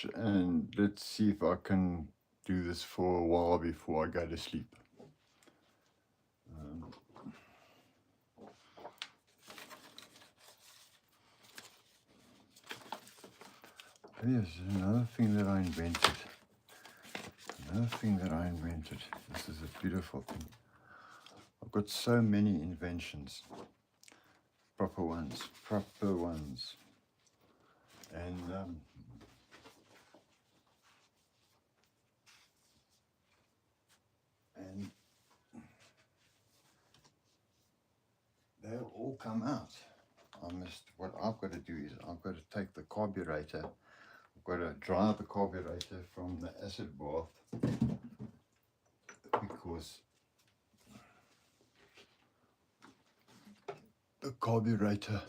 much, and let's see if I can do this for a while before I go to sleep. Here's another thing that I invented. This is a beautiful thing. I've got so many inventions. Proper ones. And they'll all come out. What I've got to do is I've got to take the carburetor. I've got to dry the carburetor from the acid bath, because the carburetor,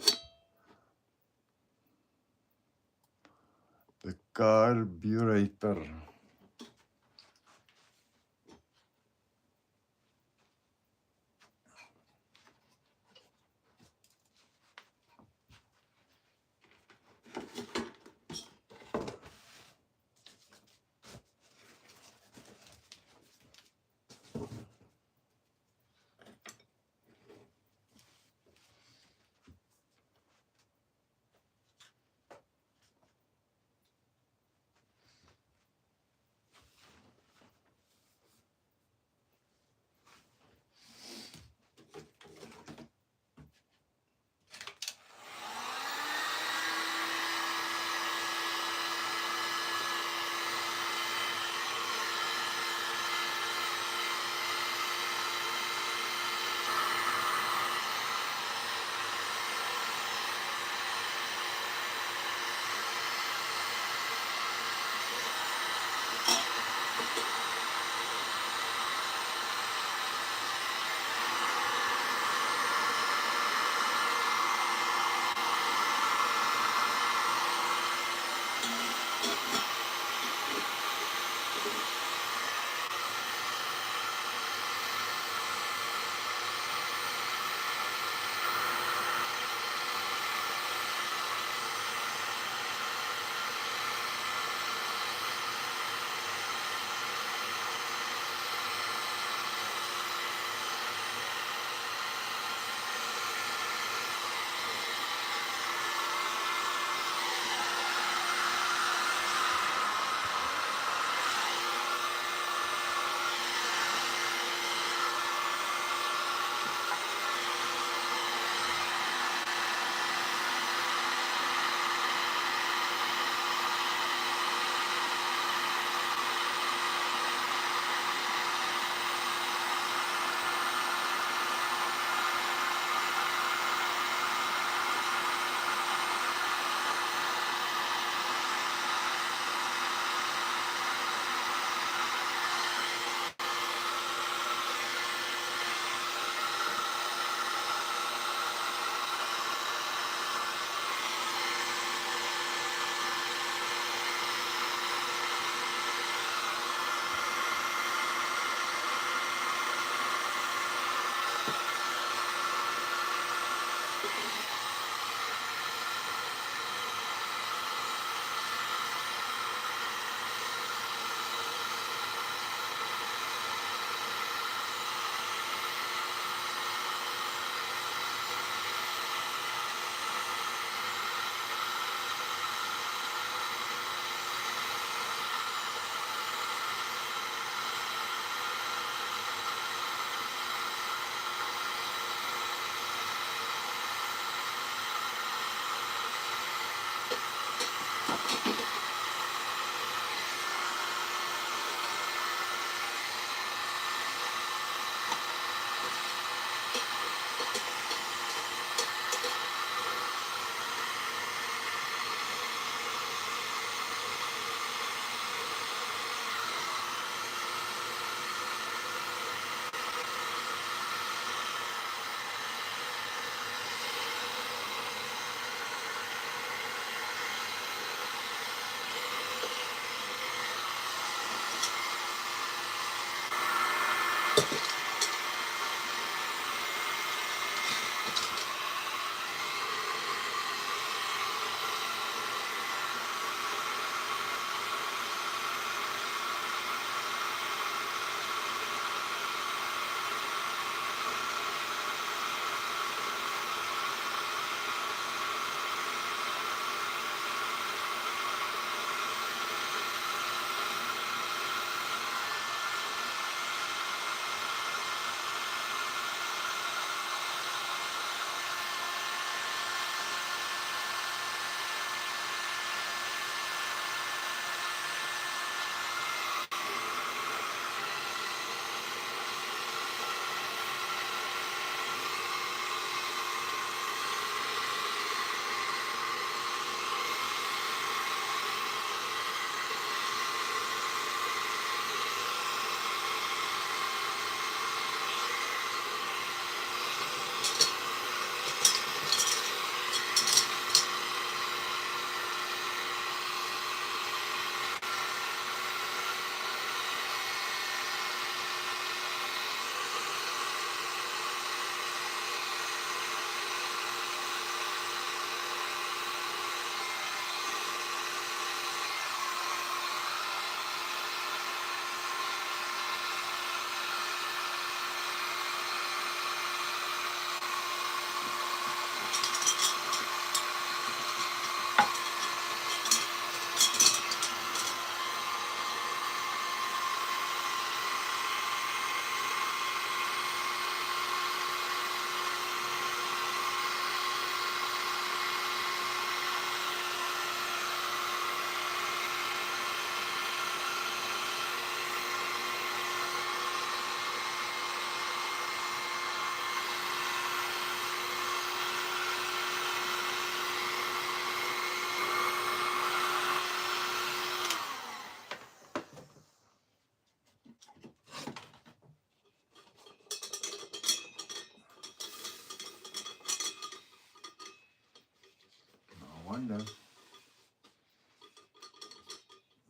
know,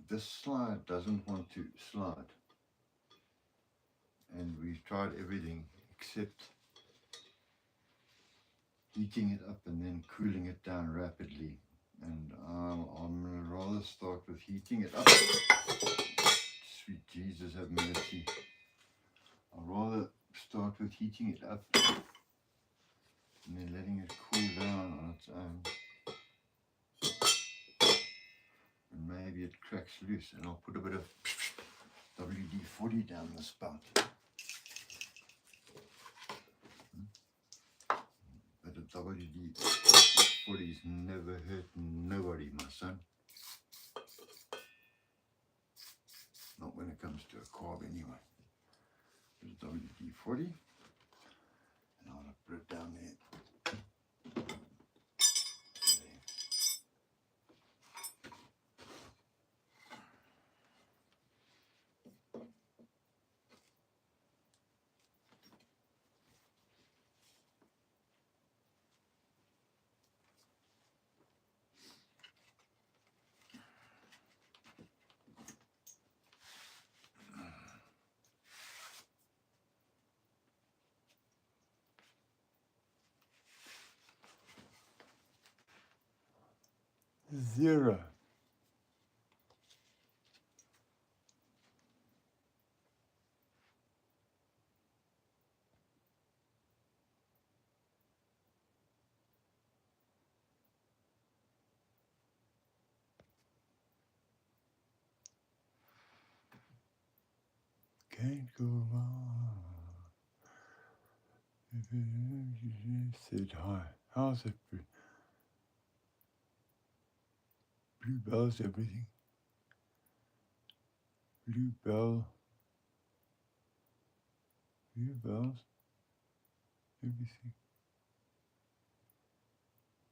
this slide doesn't want to slide. And we've tried everything except heating it up and then cooling it down rapidly. And I'm going to rather start with heating it up. Sweet Jesus have mercy. I'd rather start with heating it up and then letting it cool down on its own. And maybe it cracks loose, and I'll put a bit of WD-40 down the spout. But the WD-40's never hurt nobody, my son. Not when it comes to a carb anyway. There's WD-40, and I'll put it down there. Zero. Can't go wrong. Said hi. How's it? Bluebell's everything. Bluebell's everything.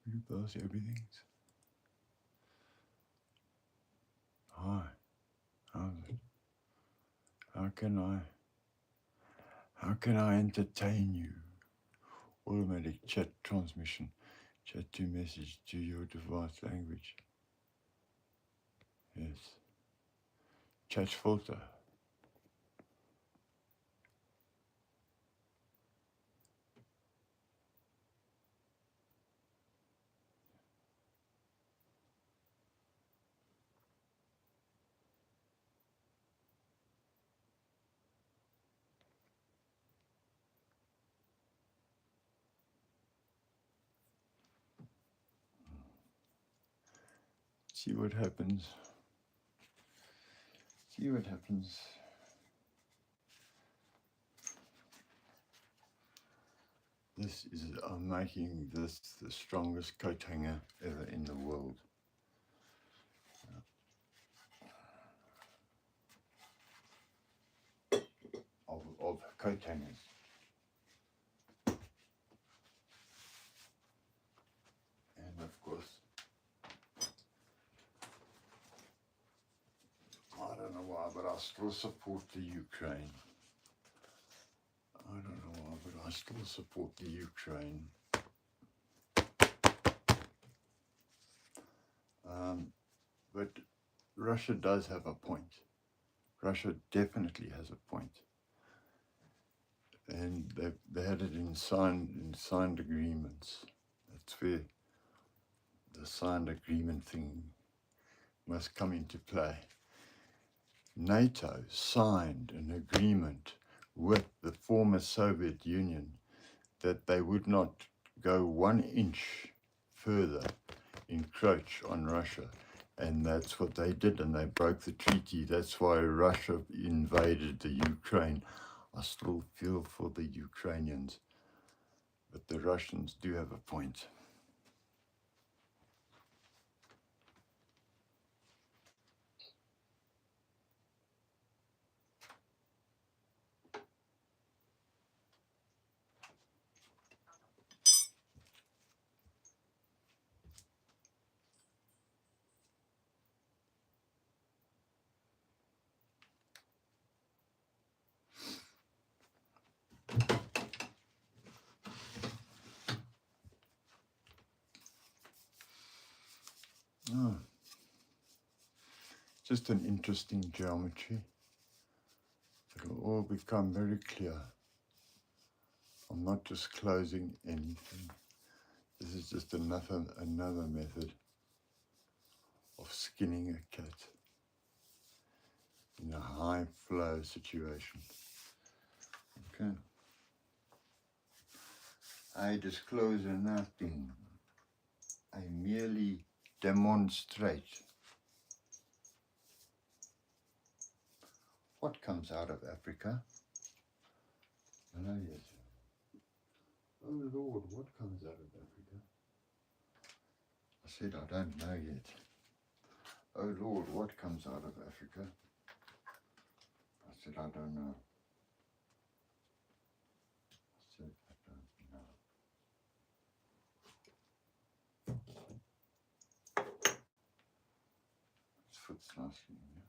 Bluebell's everything's. Hi. How's it? How can I entertain you? Automatic chat transmission. Chat to message to your device language. Yes. Chat filter. See what happens. See what happens. This is, I'm making this the strongest coat hanger ever in the world. Of coat hangers. And of course, I don't know why, but I still support the Ukraine. I don't know why, but I still support the Ukraine. But Russia does have a point. Russia definitely has a point. And they had it in signed agreements. That's where the signed agreement thing must come into play. NATO signed an agreement with the former Soviet Union that they would not go 1 inch further encroach on Russia. And that's what they did, and they broke the treaty. That's why Russia invaded the Ukraine. I still feel for the Ukrainians, but the Russians do have a point. Oh, just an interesting geometry. It will all become very clear. I'm not disclosing anything. This is just another method of skinning a cat in a high flow situation. Okay. I disclose nothing. I merely demonstrate what comes out of Africa. Hello, yes. Oh Lord, what comes out of Africa? I said I don't know yet. Oh Lord, what comes out of Africa? I said I don't know. I said I don't know. This fits nicely in here.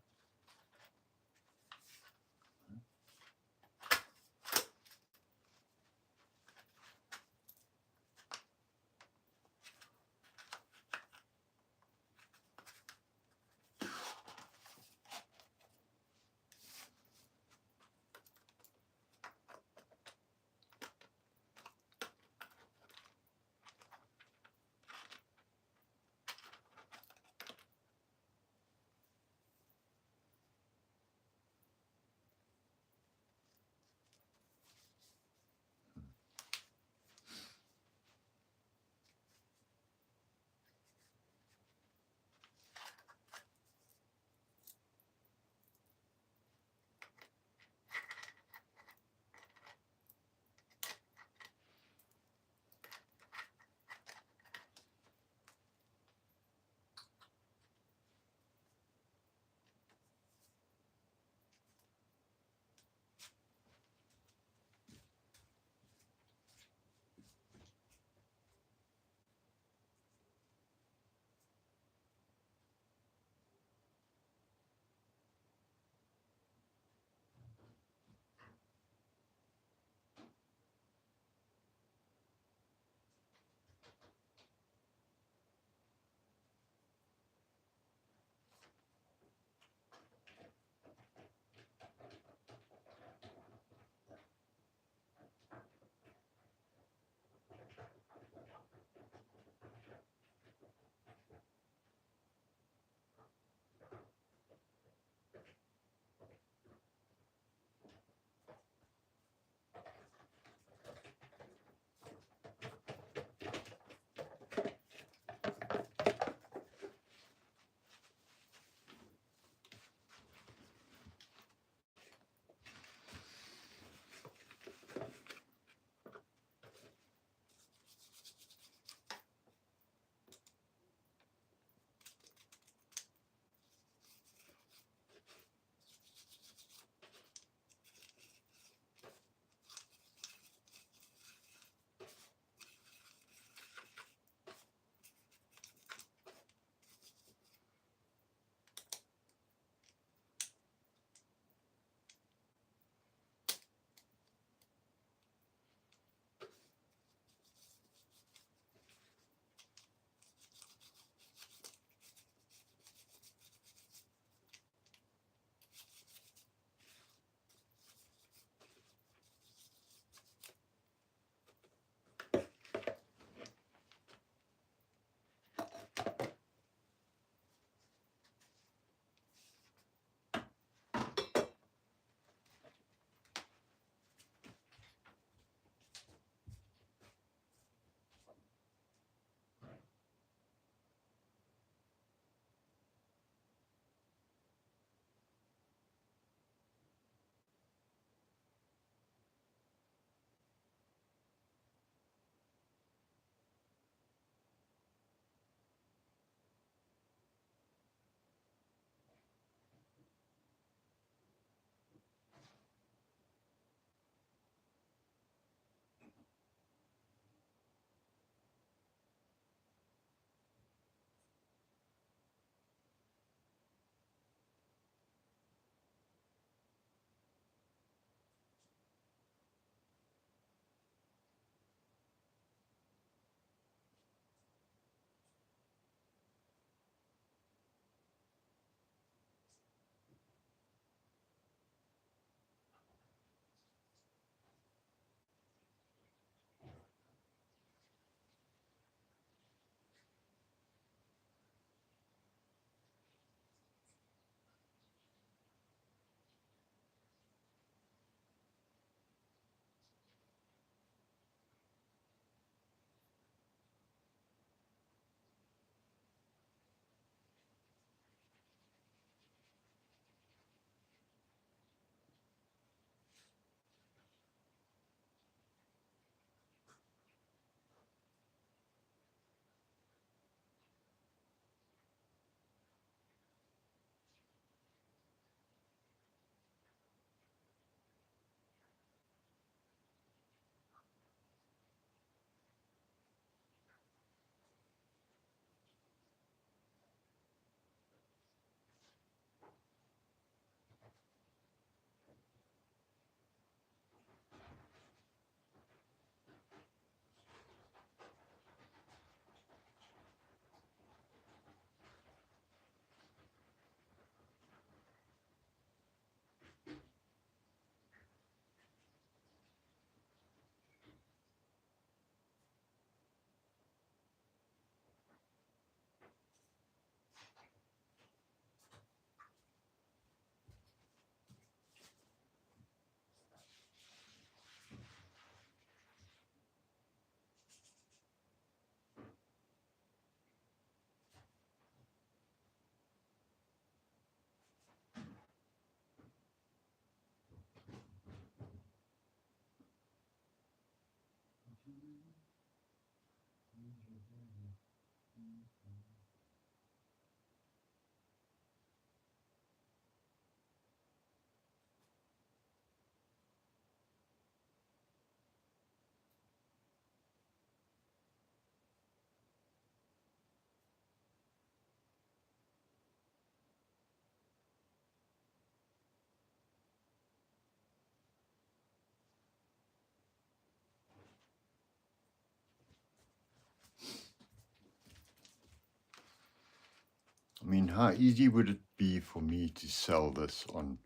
I mean, how easy would it be for me to sell this on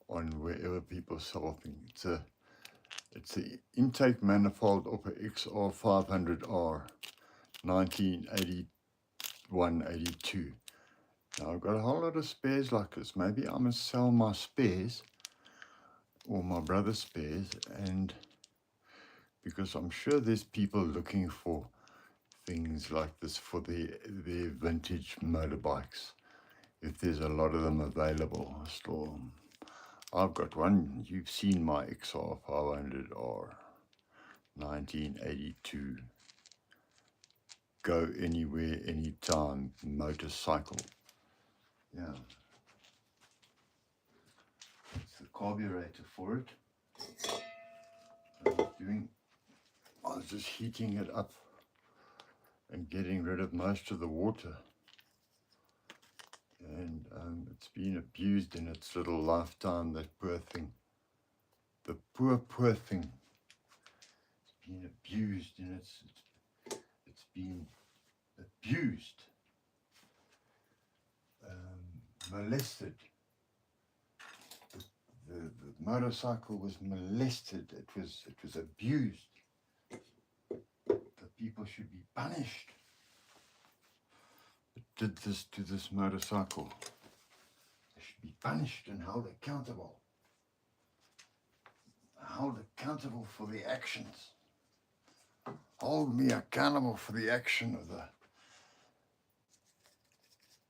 wherever people sell things? It's the intake manifold of a XR500R 1981-82. Now I've got a whole lot of spares like this. Maybe I must sell my spares or my brother's spares, and because I'm sure there's people looking for things like this for their vintage motorbikes. If there's a lot of them available still. I've got one. You've seen my XR500R 1982. Go anywhere, anytime motorcycle. Yeah. It's the carburetor for it. I was just heating it up and getting rid of most of the water. And it's been abused in its little lifetime, that poor thing. The poor thing. It's been abused in it's been abused, molested. The motorcycle was molested. It was abused. The people should be punished. It did this to this motorcycle. They should be punished and held accountable. Held accountable for the actions. Hold me accountable for the action of the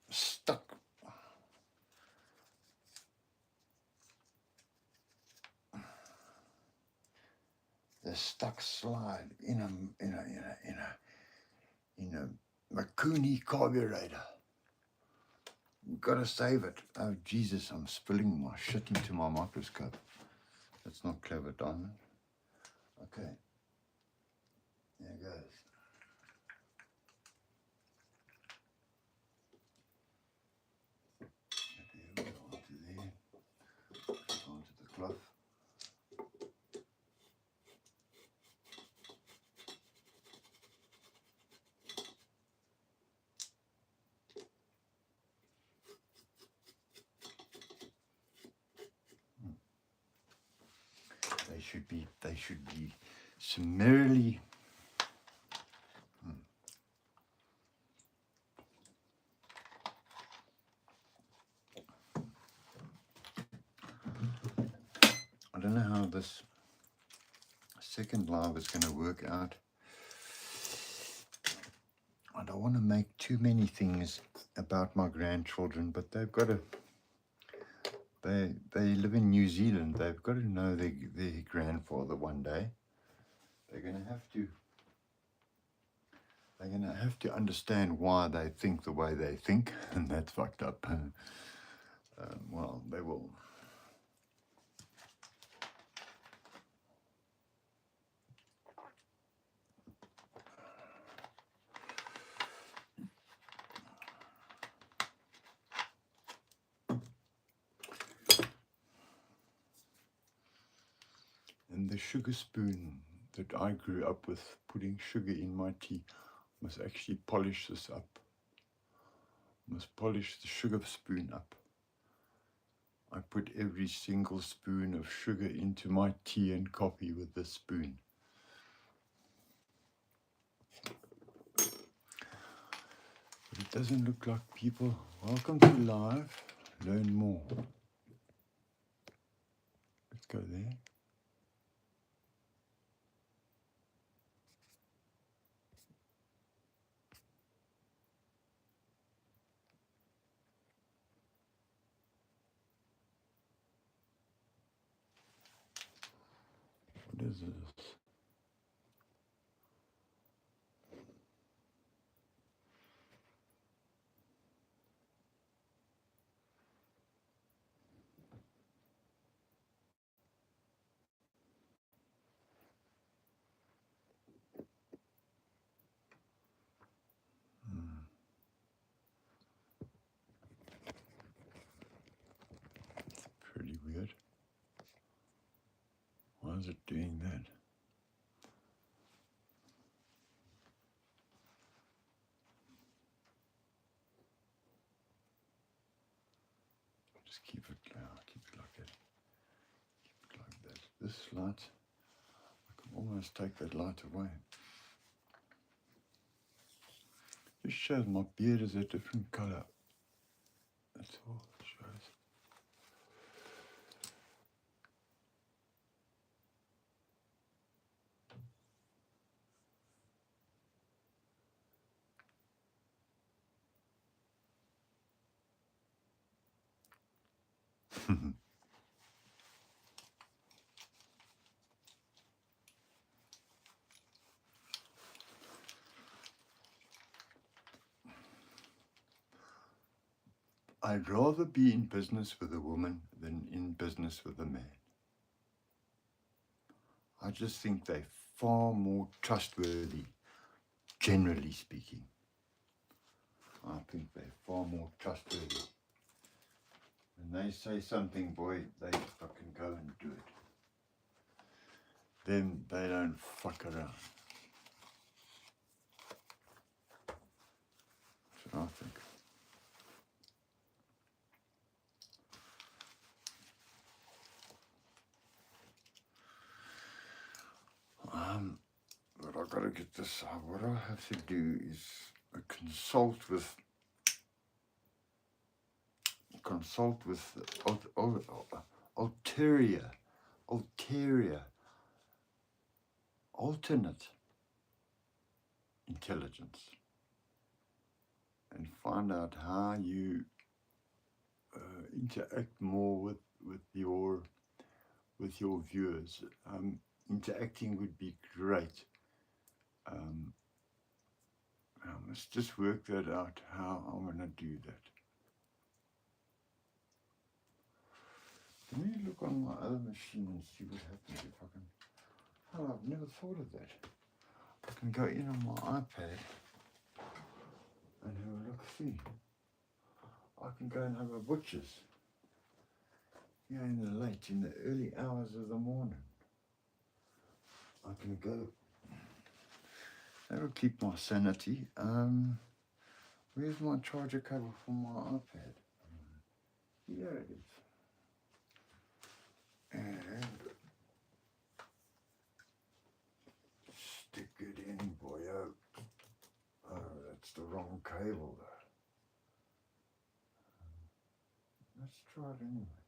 stuck. The stuck slide in a Makuni carburetor. You've got to save it. Oh Jesus, I'm spilling my shit into my microscope. That's not clever, Diamond. Okay. There it goes. There we go, onto there. Onto the cloth. They should be summarily I don't know how this second live is going to work out. I don't want to make too many things about my grandchildren, but they've got to. They live in New Zealand. They've got to know their grandfather one day. They're going to have to. They're going to have to understand why they think the way they think, and that's fucked up. Well, they will. And the sugar spoon that I grew up with, putting sugar in my tea, must actually polish this up. Must polish the sugar spoon up. I put every single spoon of sugar into my tea and coffee with this spoon. But it doesn't look like people. Welcome to live. Learn more. Let's go there. What is this? How's it doing that? Just keep it like that. Keep it like that. This light, I can almost take that light away. Just shows my beard is a different colour. That's all it shows. I'd rather be in business with a woman than in business with a man. I just think they're far more trustworthy, generally speaking. I think they're far more trustworthy. When they say something, boy, they fucking go and do it. Then they don't fuck around. That's what I think. But I've got to get this. What I have to do is consult with alternate intelligence, and find out how you interact more with your viewers. Interacting would be great. I must just work that out, how I'm going to do that. Let me look on my other machine and see what happens if I can. Oh, I've never thought of that. I can go in on my iPad and have a look, see. I can go and have a butcher's. Yeah, in the early hours of the morning. I can go. That'll keep my sanity. Where's my charger cable for my iPad? Here it is. And stick it in, boyo. Oh, that's the wrong cable though. Let's try it anyway.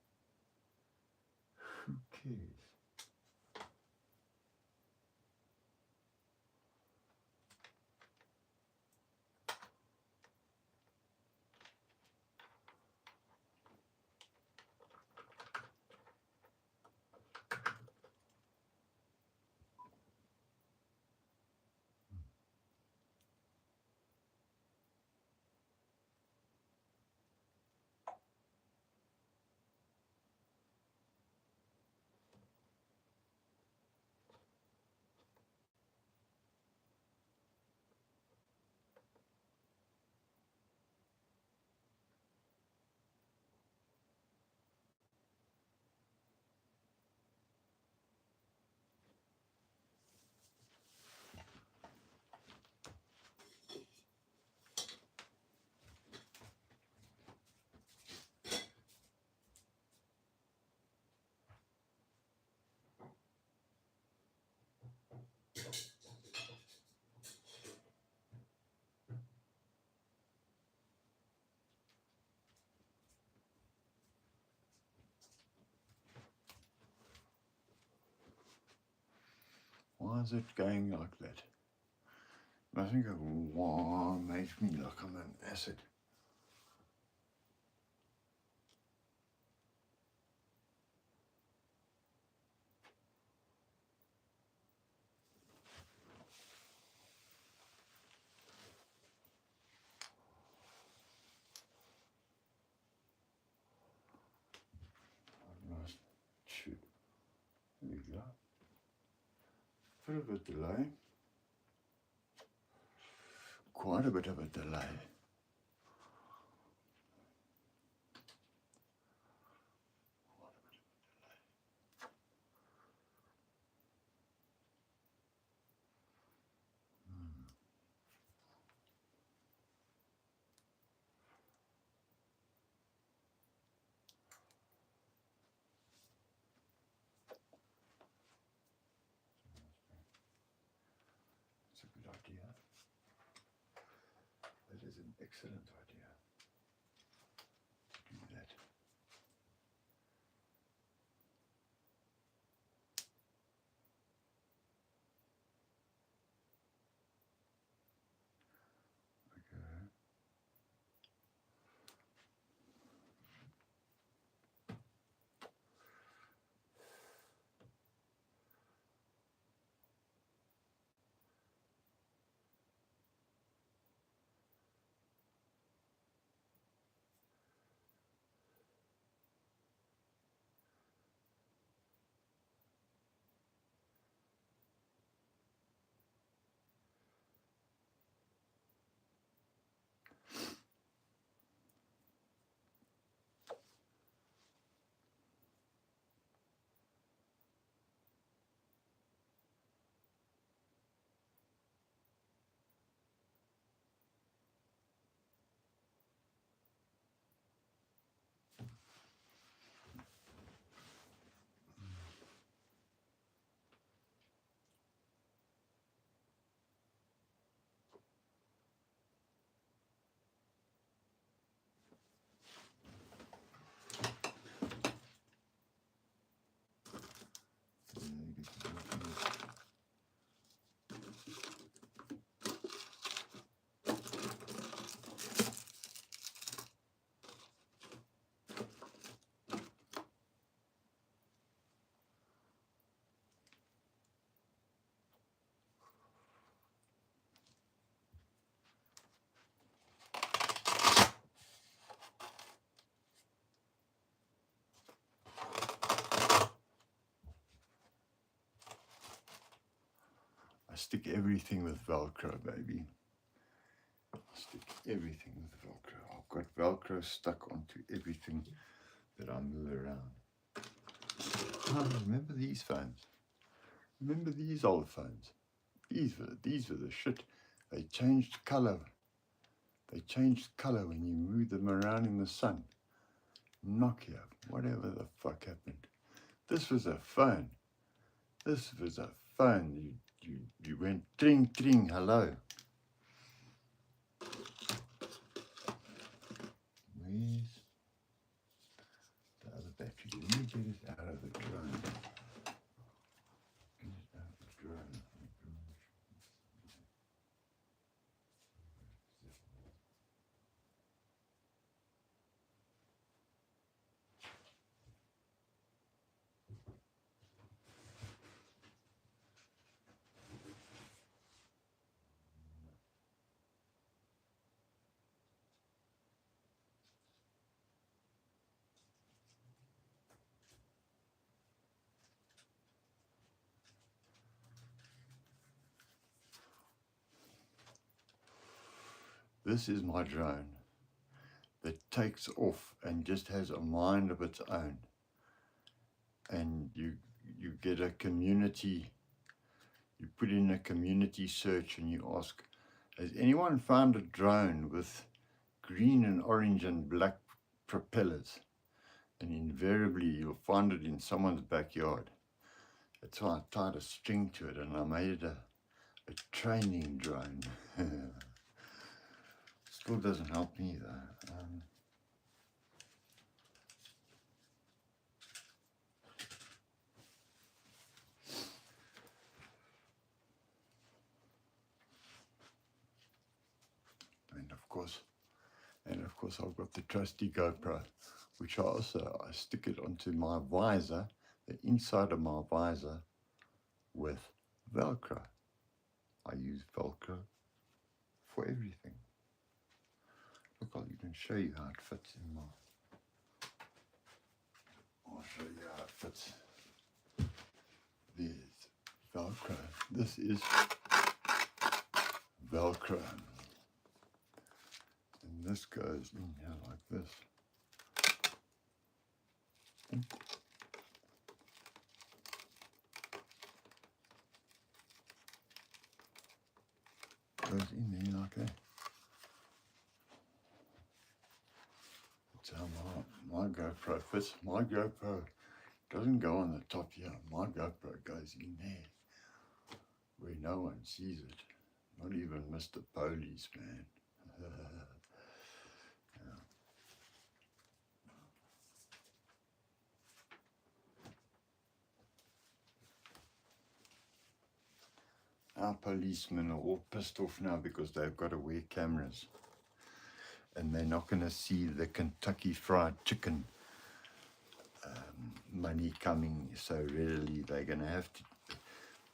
Who cares? Why is it going like that? I think it makes me like I'm an acid. Nice. Shoot. There we go. Bit of a delay. Quite a bit of a delay. good idea. That is an excellent idea. Do that. Okay. I stick everything with Velcro, baby. I stick everything with Velcro. I've got Velcro stuck onto everything that I move around. Oh, remember these phones? Remember these old phones? These were the shit. They changed color. They changed color when you moved them around in the sun. Nokia, whatever the fuck happened. This was a phone. This was a phone. You went tring, tring, hello. Where's the other battery? Let me get it out of the drone. Get it out of the drone. This is my drone that takes off and just has a mind of its own. And you get a community, you put in a community search and you ask, has anyone found a drone with green and orange and black propellers? And invariably you'll find it in someone's backyard. That's why I tied a string to it and I made it a training drone. Still doesn't help me though. And of course I've got the trusty GoPro, which I stick it onto my visor, the inside of my visor, with Velcro. I use Velcro for everything. Look, I'll even show you how it fits in my... I'll show you how it fits. There's Velcro. This is Velcro. And this goes in here like this. Goes in there like that. That's how my GoPro fits. My GoPro doesn't go on the top here. My GoPro goes in there where no one sees it. Not even Mr. Police, man. Our policemen are all pissed off now because they've got to wear cameras. And they're not going to see the Kentucky Fried Chicken money coming so readily. They're going to have to,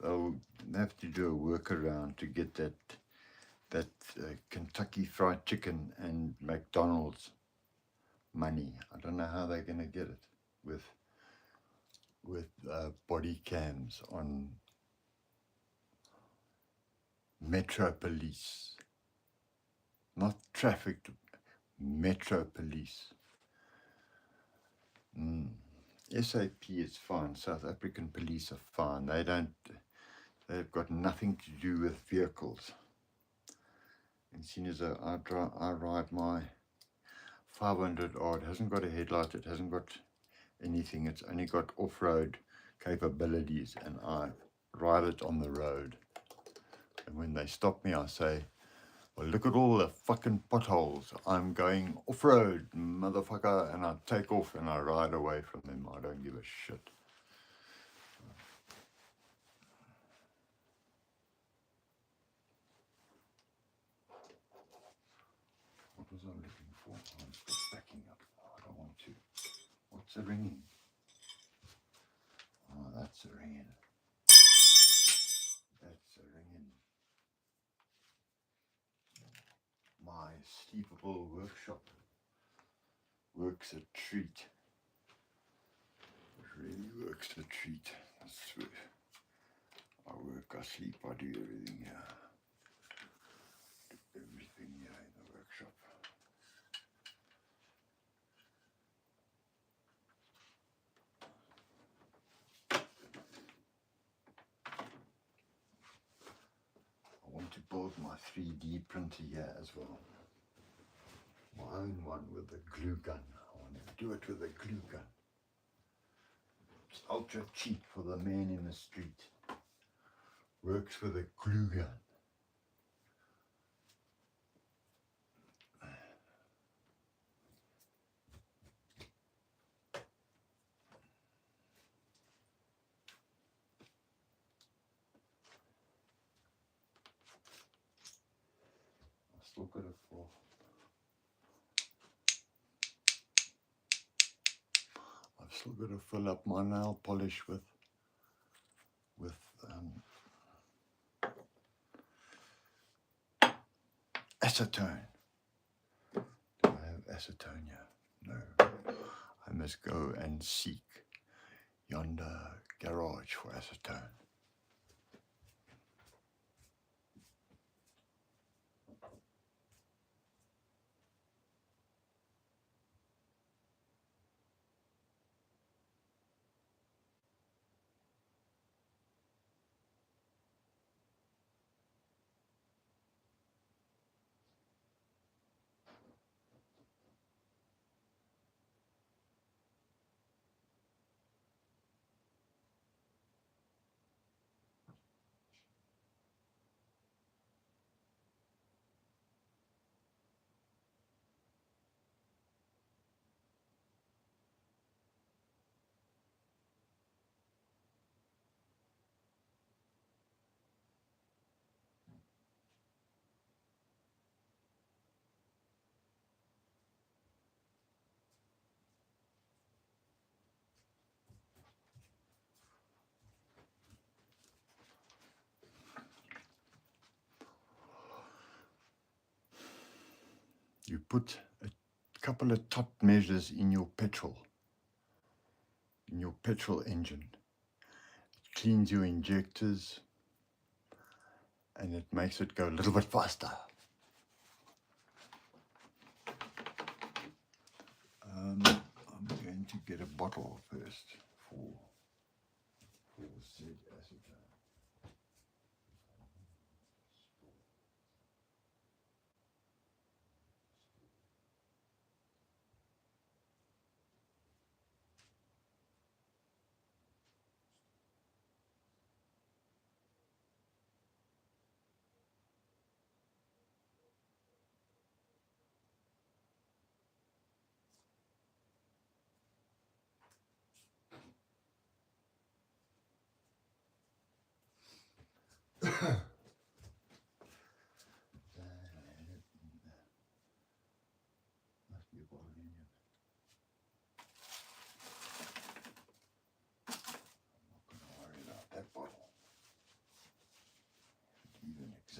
they'll have to do a workaround to get that Kentucky Fried Chicken and McDonald's money. I don't know how they're going to get it with body cams on Metro Police, not traffic, Metro Police. SAP is fine. South African police are fine. They've got nothing to do with vehicles. And seeing as I ride my 500 odd, hasn't got a headlight, it hasn't got anything, it's only got off-road capabilities, and I ride it on the road. And when they stop me, I say, well, look at all the fucking potholes. I'm going off-road, motherfucker, and I take off and I ride away from them. I don't give a shit. What was I looking for? I'm still backing up. Oh, I don't want to. What's the ringing? Oh, that's the ringing. That's the ringing. My sleepable workshop works a treat. It really works a treat. I swear. I work, I sleep, I do everything here. Everything here in the workshop. I want to build my 3D printer here as well. My own one with a glue gun. I want to do it with a glue gun. It's ultra cheap for the man in the street. Works with a glue gun. I still got it for. I've still got to fill up my nail polish with acetone. Do I have acetone here? No. I must go and seek yonder garage for acetone. You put a couple of top measures in your petrol engine. It cleans your injectors and it makes it go a little bit faster. I'm going to get a bottle first for said acetone.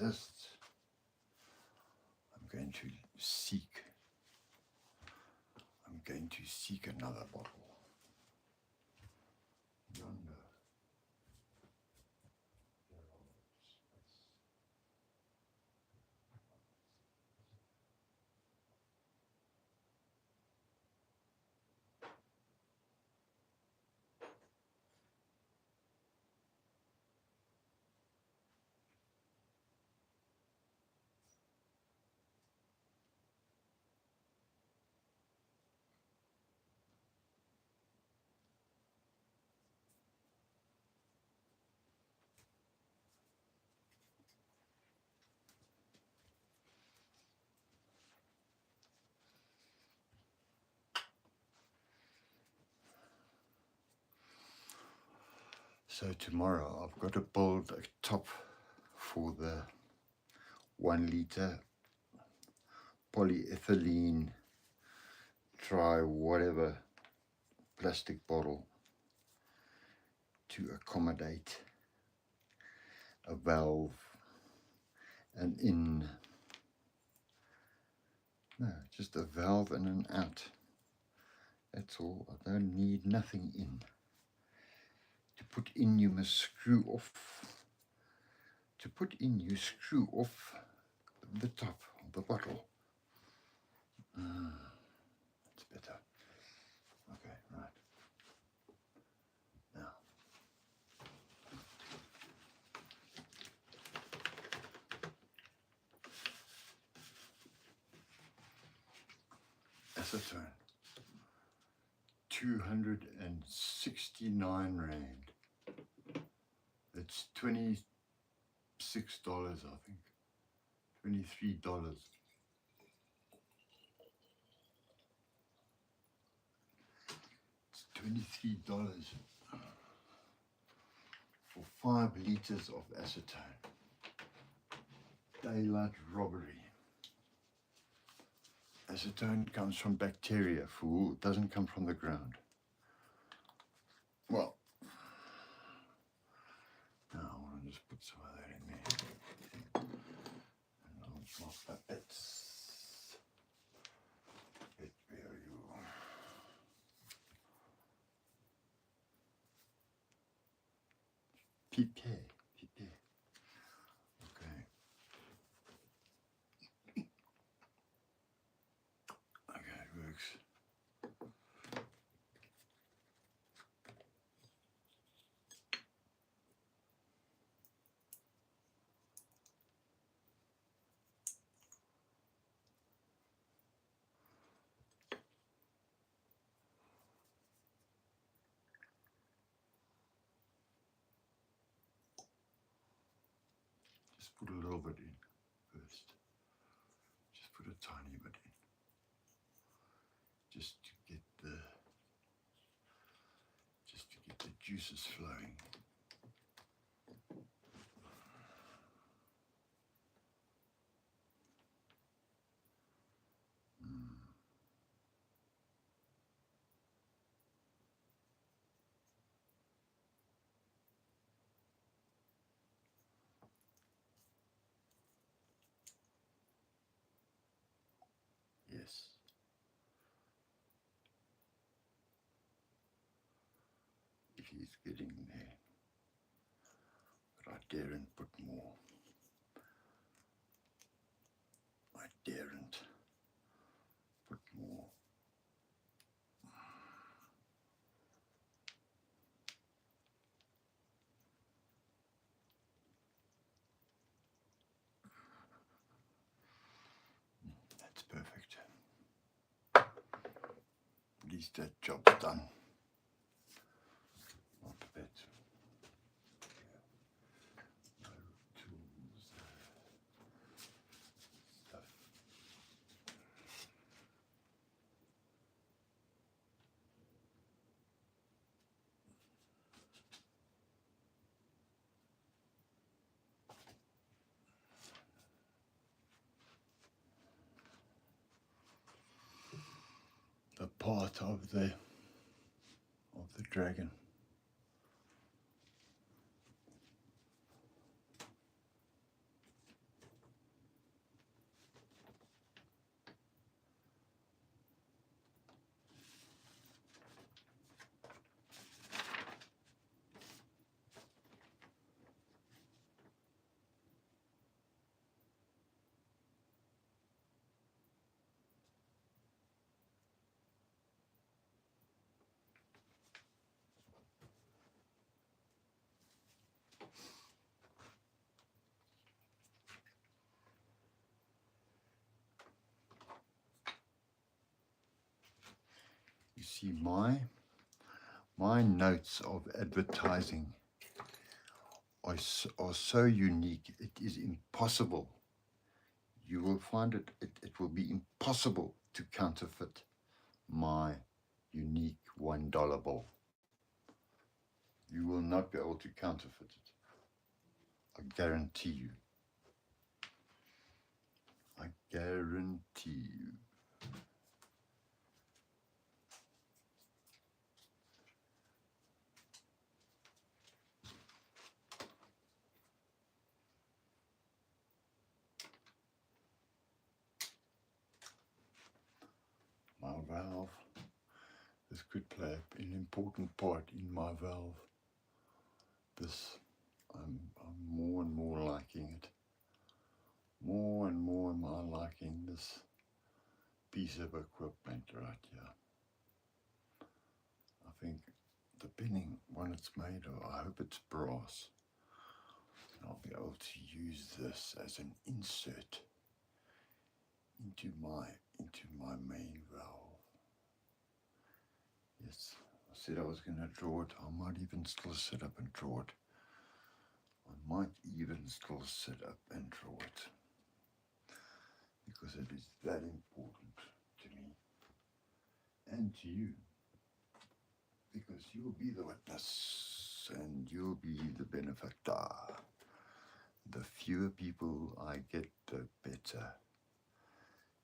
exists. I'm going to seek another bottle. Yonder. So tomorrow I've got to build a top for the 1 litre polyethylene whatever plastic bottle to accommodate a valve and in. No, just a valve and an out. That's all. I don't need nothing in. To put in, you must screw off. To put in, you screw off the top of the bottle. That's better. Okay, right. Now, acetone. 269 Rand. It's $26, I think. $23. It's $23 for 5 liters of acetone. Daylight robbery. Acetone comes from bacteria, fool. It doesn't come from the ground. Well, now I want to just put some of that in there. And I'll drop the bits. Where are you? Pipette. Okay. Okay, it works. Just put a little bit in first. Just put a tiny bit in. Just to get the juices flowing. Yes. It is getting there. But I daren't put more. I daren't put more. That's perfect. At least that job's done. Not a bit. No tools. Stuff. The part of the dragon. see, my notes of advertising are so unique. It is impossible. You will find it will be impossible to counterfeit my unique $1 bill. You will not be able to counterfeit it. I guarantee you. I guarantee you. My valve. This could play an important part in my valve. This, I'm more and more liking it. More and more am I liking this piece of equipment right here. I think, depending what it's made of, I hope it's brass. I'll be able to use this as an insert into my main valve. Yes, I said I was going to draw it. I might even still sit up and draw it. I might even still sit up and draw it, because it is that important to me and to you, because you'll be the witness and you'll be the benefactor. The fewer people I get, the better.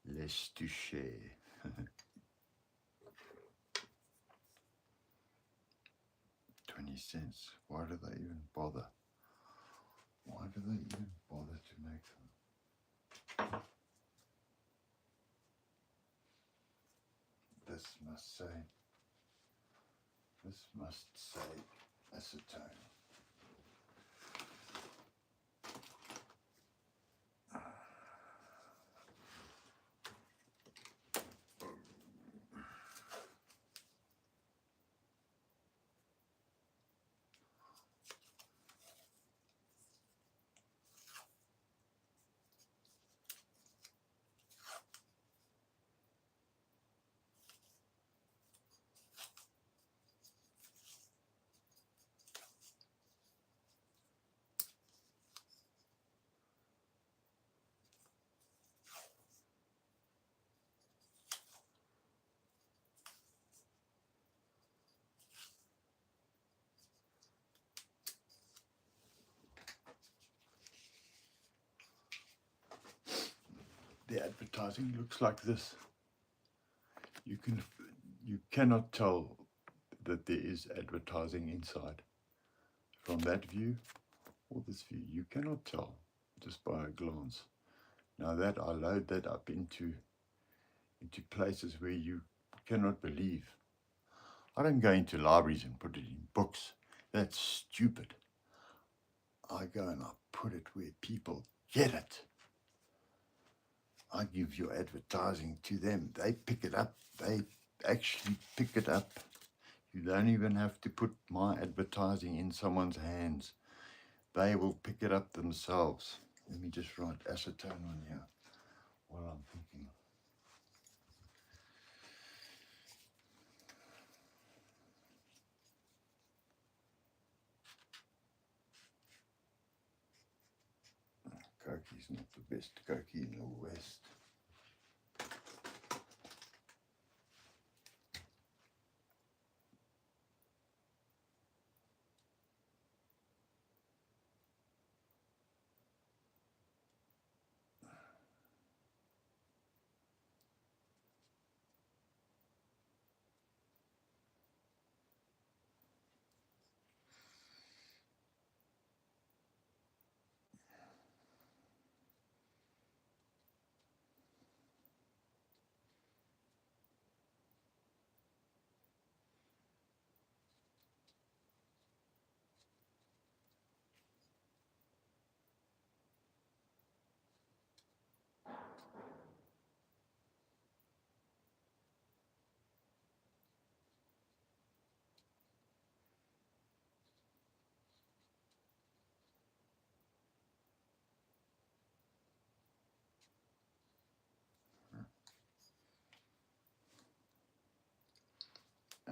Less to share. 20 cents. Why do they even bother? Why do they even bother to make them? This must say acetone. The advertising looks like this. You cannot tell that there is advertising inside. From that view or this view, you cannot tell just by a glance. Now that I load that up into places where you cannot believe. I don't go into libraries and put it in books. That's stupid. I go and I put it where people get it. I give your advertising to them. They pick it up. They actually pick it up. You don't even have to put my advertising in someone's hands. They will pick it up themselves. Let me just write acetone on here while I'm thinking. Coke is not the best Coke in the West.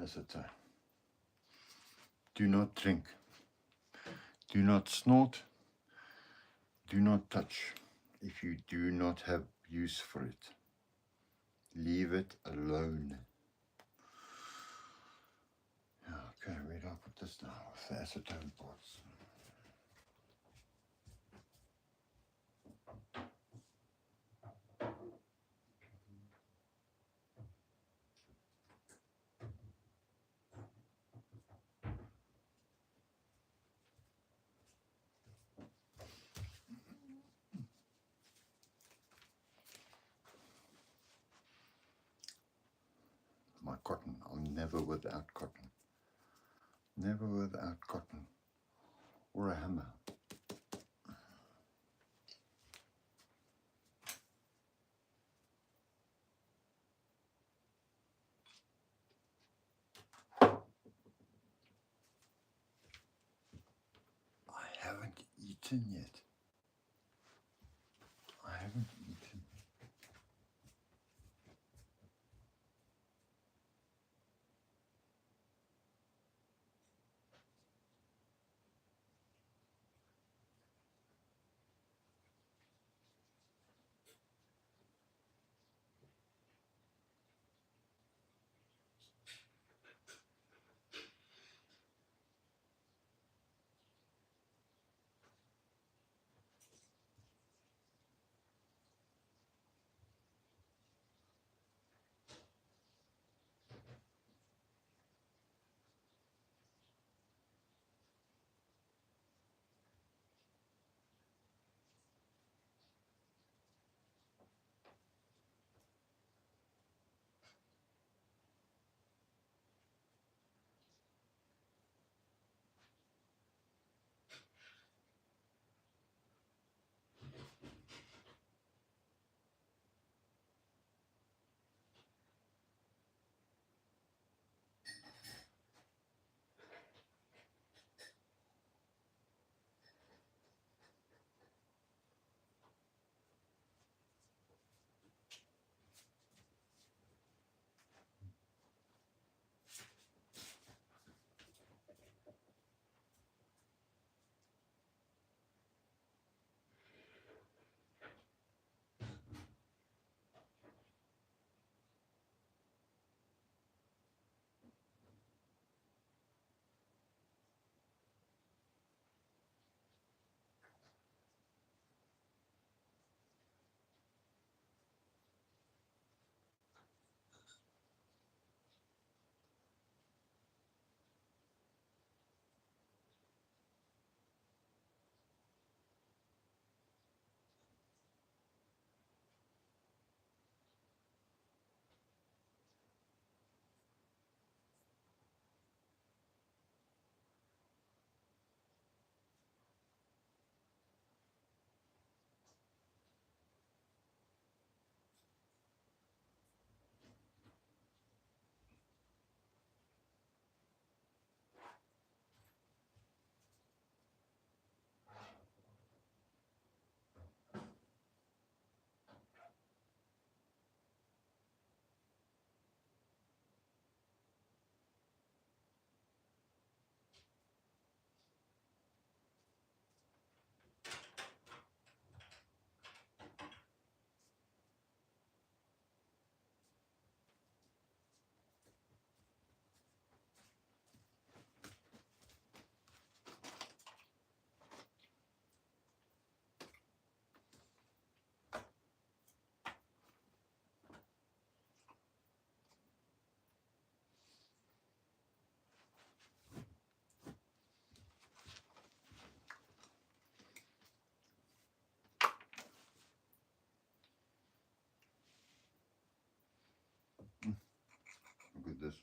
acetone. Do not drink. Do not snort. Do not touch if you do not have use for it. Leave it alone. Okay, where do I put this now? With the acetone parts. My cotton. I'm never without cotton. Never without cotton. Or a hammer. I haven't eaten yet. I haven't eaten. Look at this.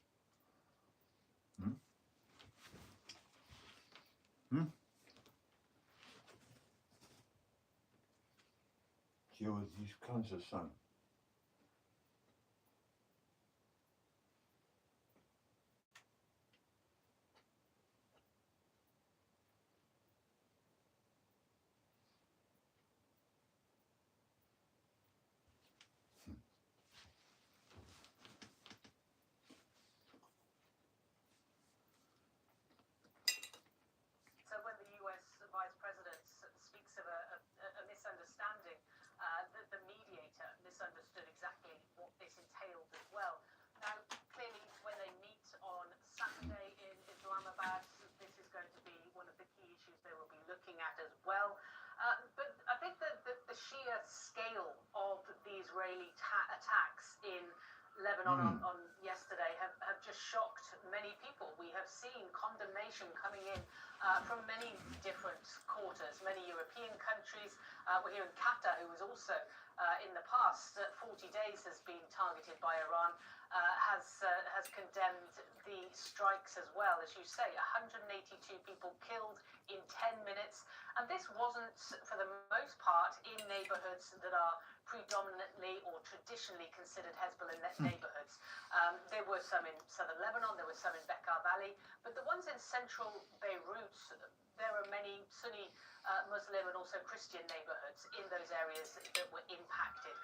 Here with these kinds of sun. misunderstood exactly what this entailed as well. Now, clearly, when they meet on Saturday in Islamabad, this is going to be one of the key issues they will be looking at as well. But I think that the sheer scale of the Israeli attacks in Lebanon on yesterday have just shocked many people. We have seen condemnation coming in from many different quarters, many European countries. We're here in Qatar, who was also in the past 40 days has been targeted by Iran, has condemned the strikes as well. As you say, 182 people killed in 10 minutes. And this wasn't, for the most part, in neighborhoods that are predominantly or traditionally considered Hezbollah neighborhoods. There were some in southern Lebanon, there were some in Bekaa Valley, but the ones in central Beirut, there are many Sunni Muslim and also Christian neighborhoods in those areas that were impacted.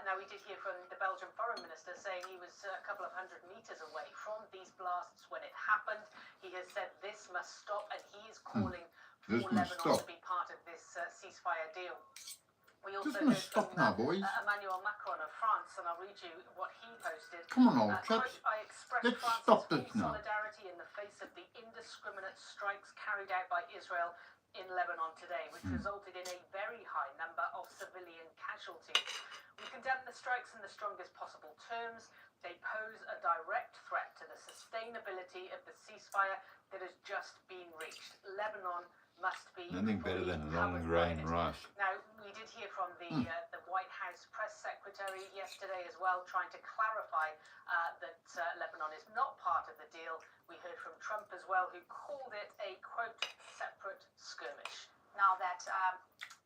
Now, we did hear from the Belgian foreign minister saying he was a couple of 100 meters away from these blasts when it happened. He has said this must stop, and he is calling for Lebanon to be part of this ceasefire deal. We also heard from Emmanuel Macron of France, and I'll read you what he posted. Come on, old chaps. I express Let's France's stop full this now. solidarity in the face of the indiscriminate strikes carried out by Israel in Lebanon today, which resulted in a very high number of civilian casualties. We condemn the strikes in the strongest possible terms. They pose a direct threat to the sustainability of the ceasefire that has just been reached. Lebanon must be nothing better than long grain rice. Now, we did hear from the White House press secretary yesterday as well, trying to clarify that Lebanon is not part of the deal. We heard from Trump as well, who called it a, quote, separate skirmish. Now that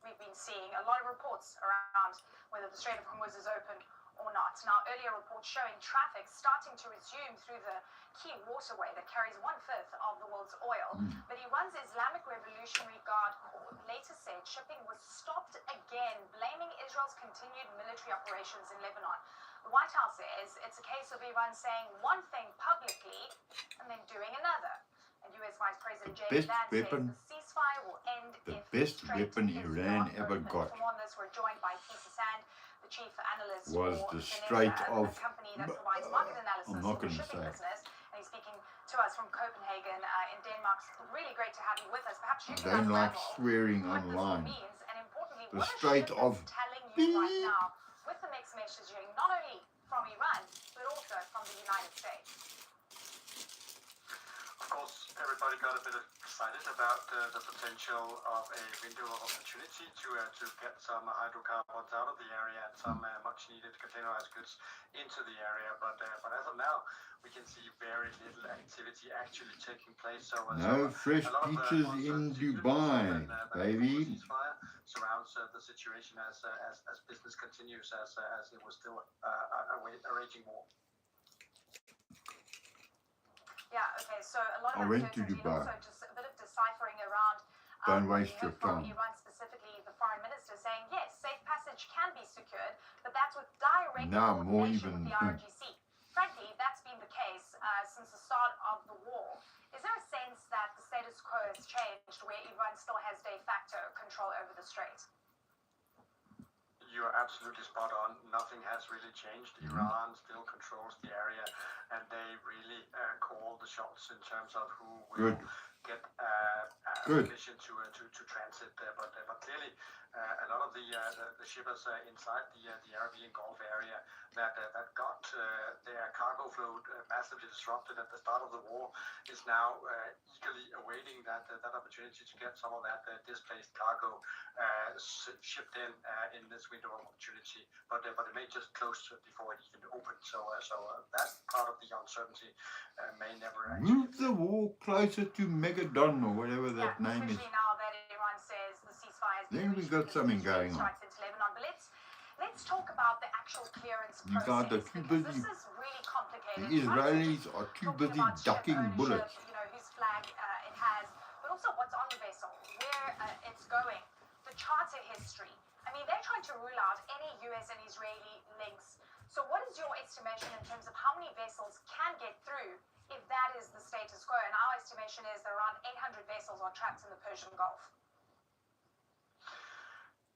we've been seeing a lot of reports around whether the Strait of Hormuz is open or not. Now, earlier reports showing traffic starting to resume through the key waterway that carries 1/5 of the world's oil. But Iran's Islamic Revolutionary Guard Corps later said shipping was stopped again, blaming Israel's continued military operations in Lebanon. The White House says it's a case of Iran saying one thing publicly and then doing another. And US Vice President J.D. Vance says the ceasefire will end the if best weapon is Iran not ever open. got From on this, we're joined by Peter Sand, the chief analyst was for the Veneza, Strait of... a company that provides market analysis I'm not for going the to shipping say business. And he's speaking to us from Copenhagen in Denmark. Really great to have you with us. Perhaps you I don't like swearing what online. this means, and importantly, The what are Strait of... shippers telling you right now with the mixed messaging, not only from Iran, but also from the United States? Of course, everybody got a bit excited about the potential of a window of opportunity to get some hydrocarbons out of the area and some much needed containerized goods into the area. But as of now, we can see very little activity actually taking place. So no fresh peaches in Dubai, baby. Surrounds the situation as business continues as it was still a raging war. Yeah, okay, so a lot I of went to uncertainty Dubai. and also just a bit of deciphering around Don't waste your from time. Iran specifically, the foreign minister saying, yes, safe passage can be secured, but that's with direct Now more coordination even... with the IRGC. Frankly, that's been the case since the start of the war. Is there a sense that the status quo has changed where Iran still has de facto control over the strait? You're absolutely spot on. Nothing has really changed. Iran still controls the area, and they really call the shots in terms of who will get permission to transit there. But clearly, a lot of the shippers inside the Arabian Gulf area that got their cargo flow massively disrupted at the start of the war is now eagerly awaiting that opportunity to get some of that displaced cargo shipped in this window of opportunity. But it may just close before it even opened. So that part of the uncertainty may never actually move the war closer to Megadon or whatever that name is. Especially now that Iran says the ceasefire has Then we've got something going on. into Lebanon. But let's talk about the actual clearance You guys are process, too because busy. this is really complicated. The Israelis are too busy ducking bullets. You know, whose flag it has, but also what's on the vessel, where it's going, the charter history. I mean, they're trying to rule out any US and Israeli links. So what is your estimation in terms of how many vessels can get through if that is the status quo? And our estimation is that around 800 vessels are trapped in the Persian Gulf.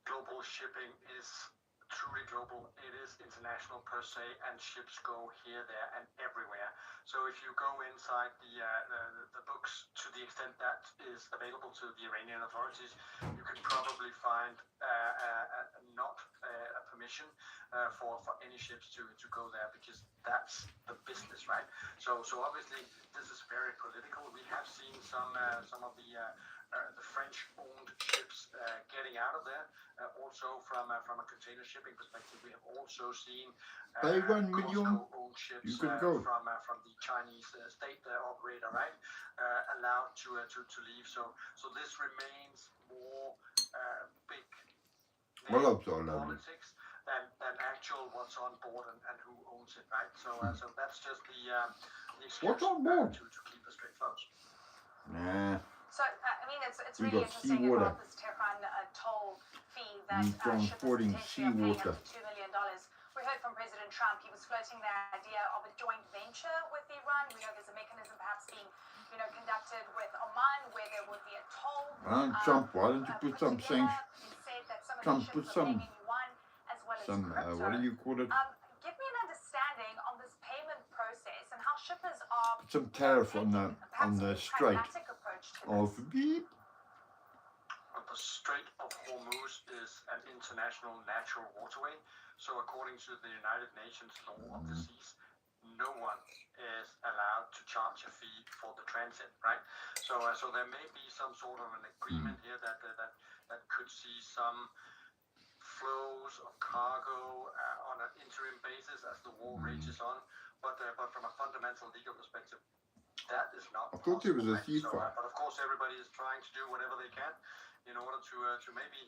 global shipping is truly global. It is international per se, and ships go here, there, and everywhere. So if you go inside the books to the extent that is available to the Iranian authorities, you can probably find not a permission for any ships to go there, because that's the business, right? So obviously this is very political. We have seen some of the French-owned ships getting out of there. Also from a container shipping perspective, we have also seen Pay 1 million, owned ships you can go. from the Chinese state operator, right, allowed to leave. So this remains more big politics than actual what's on board and who owns it, right? So that's just the excuse What's on board? to keep a straight face. Nah. So, I mean, it's We really got interesting seawater. about this Tehran toll fee that We transporting shippers potentially are paying seawater. up to $2 million. We heard from President Trump. He was floating the idea of a joint venture with Iran. We know there's a mechanism perhaps being, conducted with Oman where there would be a toll. Trump, why don't you put some together. sanctions? He said that some of Trump, the put ships are some- paying in yuan as well as Some, crypto. what do you call it? Give me an understanding on this payment process and how shippers are Some tariff on the perhaps a Strait pragmatic approach to of this. beep. The Strait of Hormuz is an international natural waterway. So according to the United Nations law of the seas, no one is allowed to charge a fee for the transit, right? So there may be some sort of an agreement here that could see some flows of cargo on an interim basis as the war rages on. But from a fundamental legal perspective, that is not I thought there was a possible, right? ceasefire. But of course, everybody is trying to do whatever they can in order to maybe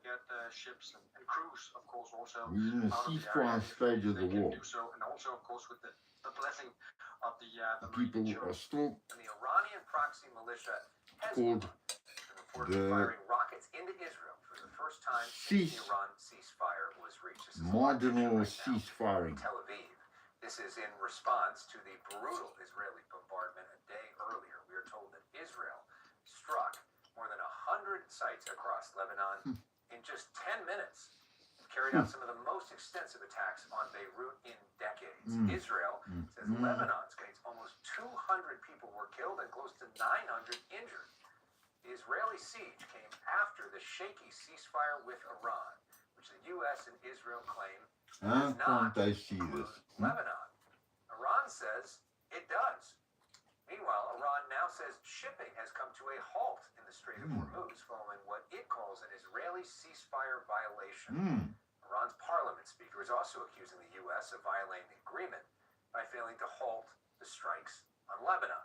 get ships and crews, of course, also We're in the out of the ceasefire area if stage of they the can war. do so, and also, of course, with the blessing of the People Marine are still And the Iranian proxy militia called reported the firing rockets into Israel for the first time since the Iran ceasefire was reached. This is a large issue marginal right now in ceasefiring. Tel Aviv. This is in response to the brutal Israeli bombardment a day earlier. We are told that Israel struck more than 100 sites across Lebanon in just 10 minutes. Carried out some of the most extensive attacks on Beirut in decades. Israel says Lebanon's case almost 200 people were killed and close to 900 injured. The Israeli siege came after the shaky ceasefire with Iran, which the U.S. and Israel claim How does not can't I see include this? Lebanon. Iran says it does. Meanwhile, Iran now says shipping has come to a halt in the Strait of Hormuz following what it calls an Israeli ceasefire violation. Iran's parliament speaker is also accusing the U.S. of violating the agreement by failing to halt the strikes on Lebanon.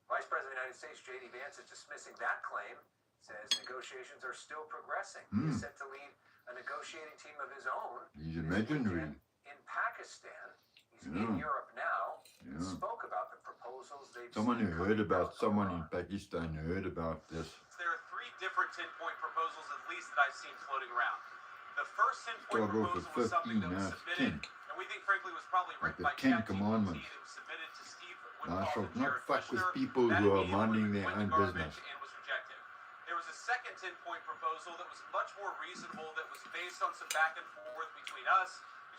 Vice President of the United States, J.D. Vance, is dismissing that claim, says negotiations are still progressing. He is set to lead a negotiating team of his own He's this imaginary. weekend in Pakistan. He's in Europe now. Yeah. Spoke about the proposals they've Someone seen who heard coming about from someone in Iran. Pakistan who heard about this. There are 3 different 10-point proposals, at least, that I've seen floating around. The first 10-point Started off proposal with was something 15, that was now it's submitted, 10. and we think, frankly, was probably Like written the by 10 ChatGPT. Commandments. It was submitted to Steve Thou Woodcock shalt and not Jared fuck with Kushner. people That who are immediately minding their went to own garbage business. and was rejected. There was a second 10-point proposal that was much more reasonable, that was based on some back and forth between us,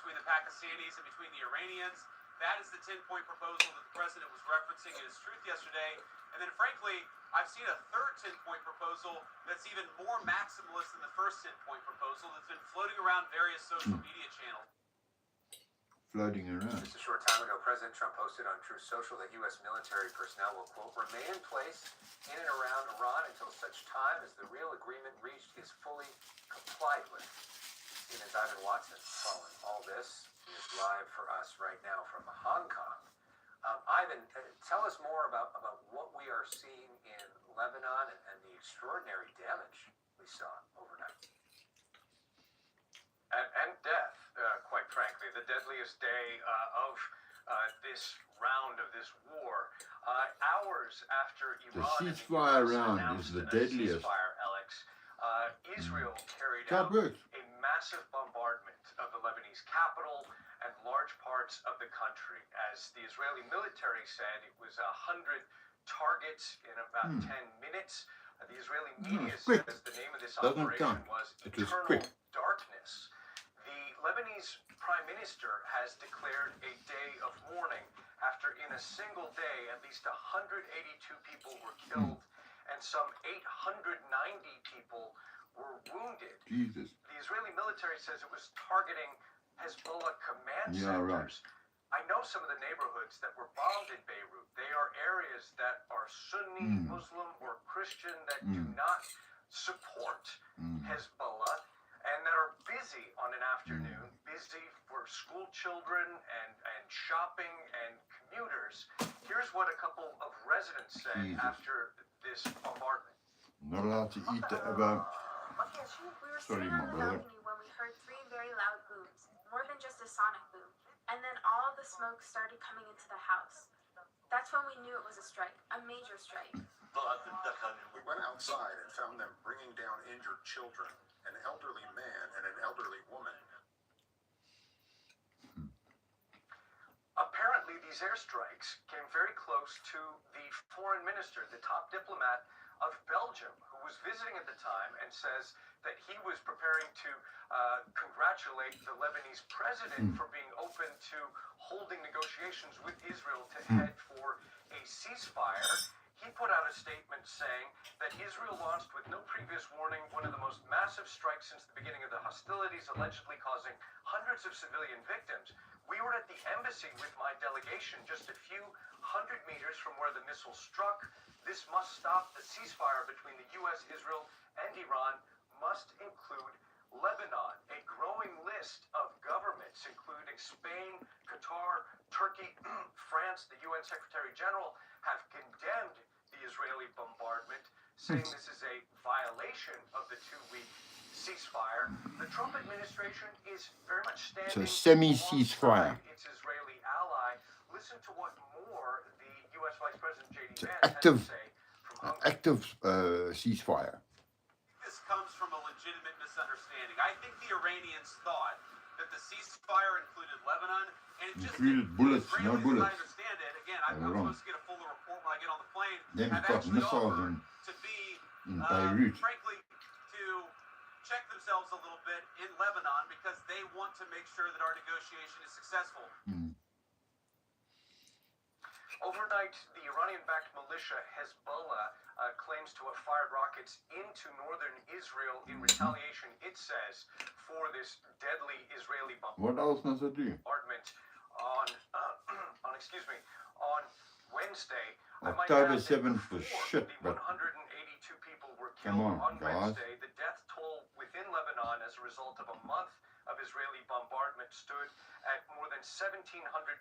between the Pakistanis, and between the Iranians. That is the 10-point proposal that the president was referencing in his truth yesterday. And then, frankly, I've seen a third 10-point proposal that's even more maximalist than the first 10-point proposal that's been floating around various social media channels. Floating around. Just a short time ago, President Trump posted on Truth Social that U.S. military personnel will, quote, remain in place in and around Iran until such time as the real agreement reached is fully complied with. CNN's Ivan Watson following all this. He is live for us right now from Hong Kong. Ivan, tell us more about what we are seeing in Lebanon and the extraordinary damage we saw overnight. And death, quite frankly, the deadliest day of this round of this war. Hours after Iran and the ceasefire US round announced is the a deadliest. ceasefire, Alex, Israel carried That out works. a massive bombardment of the Lebanese capital and large parts of the country. As the Israeli military said, it was 100 targets in about 10 minutes. The Israeli media quick. says the name of this Doesn't operation count. was It was Eternal quick. Darkness. The The Lebanese Prime Minister has declared a day of mourning after in a single day at least 182 people were killed and some 890 people were wounded. Jesus. The Israeli military says it was targeting Hezbollah command Yeah, right. centers. I know some of the neighborhoods that were bombed in Beirut. They are areas that are Sunni, Muslim, or Christian that do not support Hezbollah and that are busy on an afternoon, busy for school children and shopping and commuters. Here's what a couple of residents say Jesus. after this bombardment. Not allowed to eat about. Okay, we were Sorry, sitting on my the brother. balcony when we heard 3 very loud booms, more than just a sonic boom. And then all of the smoke started coming into the house. That's when we knew it was a strike, a major strike. We went outside and found them bringing down injured children, an elderly man and an elderly woman. Apparently, these airstrikes came very close to the foreign minister, the top diplomat of Belgium, who was visiting at the time and says that he was preparing to congratulate the Lebanese president for being open to holding negotiations with Israel to head for a ceasefire. He put out a statement saying that Israel launched with no previous warning one of the most massive strikes since the beginning of the hostilities, allegedly causing hundreds of civilian victims. We were at the embassy with my delegation just a few hundred meters from where the missile struck. This must stop. The ceasefire between the U.S., Israel, and Iran must include Lebanon. A growing list of governments, including Spain, Qatar, Turkey, France, the UN Secretary General, have condemned the Israeli bombardment, saying this is a violation of the 2-week ceasefire. The Trump administration is very much standing semi-ceasefire. alongside its Israeli ally. Listen to what more the U.S. Vice President J.D. It's an Vance active, has to say from Hungary. active ceasefire. This comes from a legitimate misunderstanding. I think the Iranians thought that the ceasefire included Lebanon, and it just Included didn't. bullets, The no Israelis, bullets. as I understand it, again, I'm They were wrong. supposed to get a fuller report when I get on the plane. Then have we've got actually missiles offered in to be, Beirut. frankly, to check themselves a little bit in Lebanon because they want to make sure that our negotiation is successful. Overnight, the Iranian-backed militia Hezbollah claims to have fired rockets into northern Israel in retaliation, it says, for this deadly Israeli What else must I do? bombardment on Wednesday. I might October add that 7th was before shit, the but 182 people were come killed on, guys. Wednesday. The death toll within Lebanon as a result of a month of Israeli bombardment stood at more than 1,700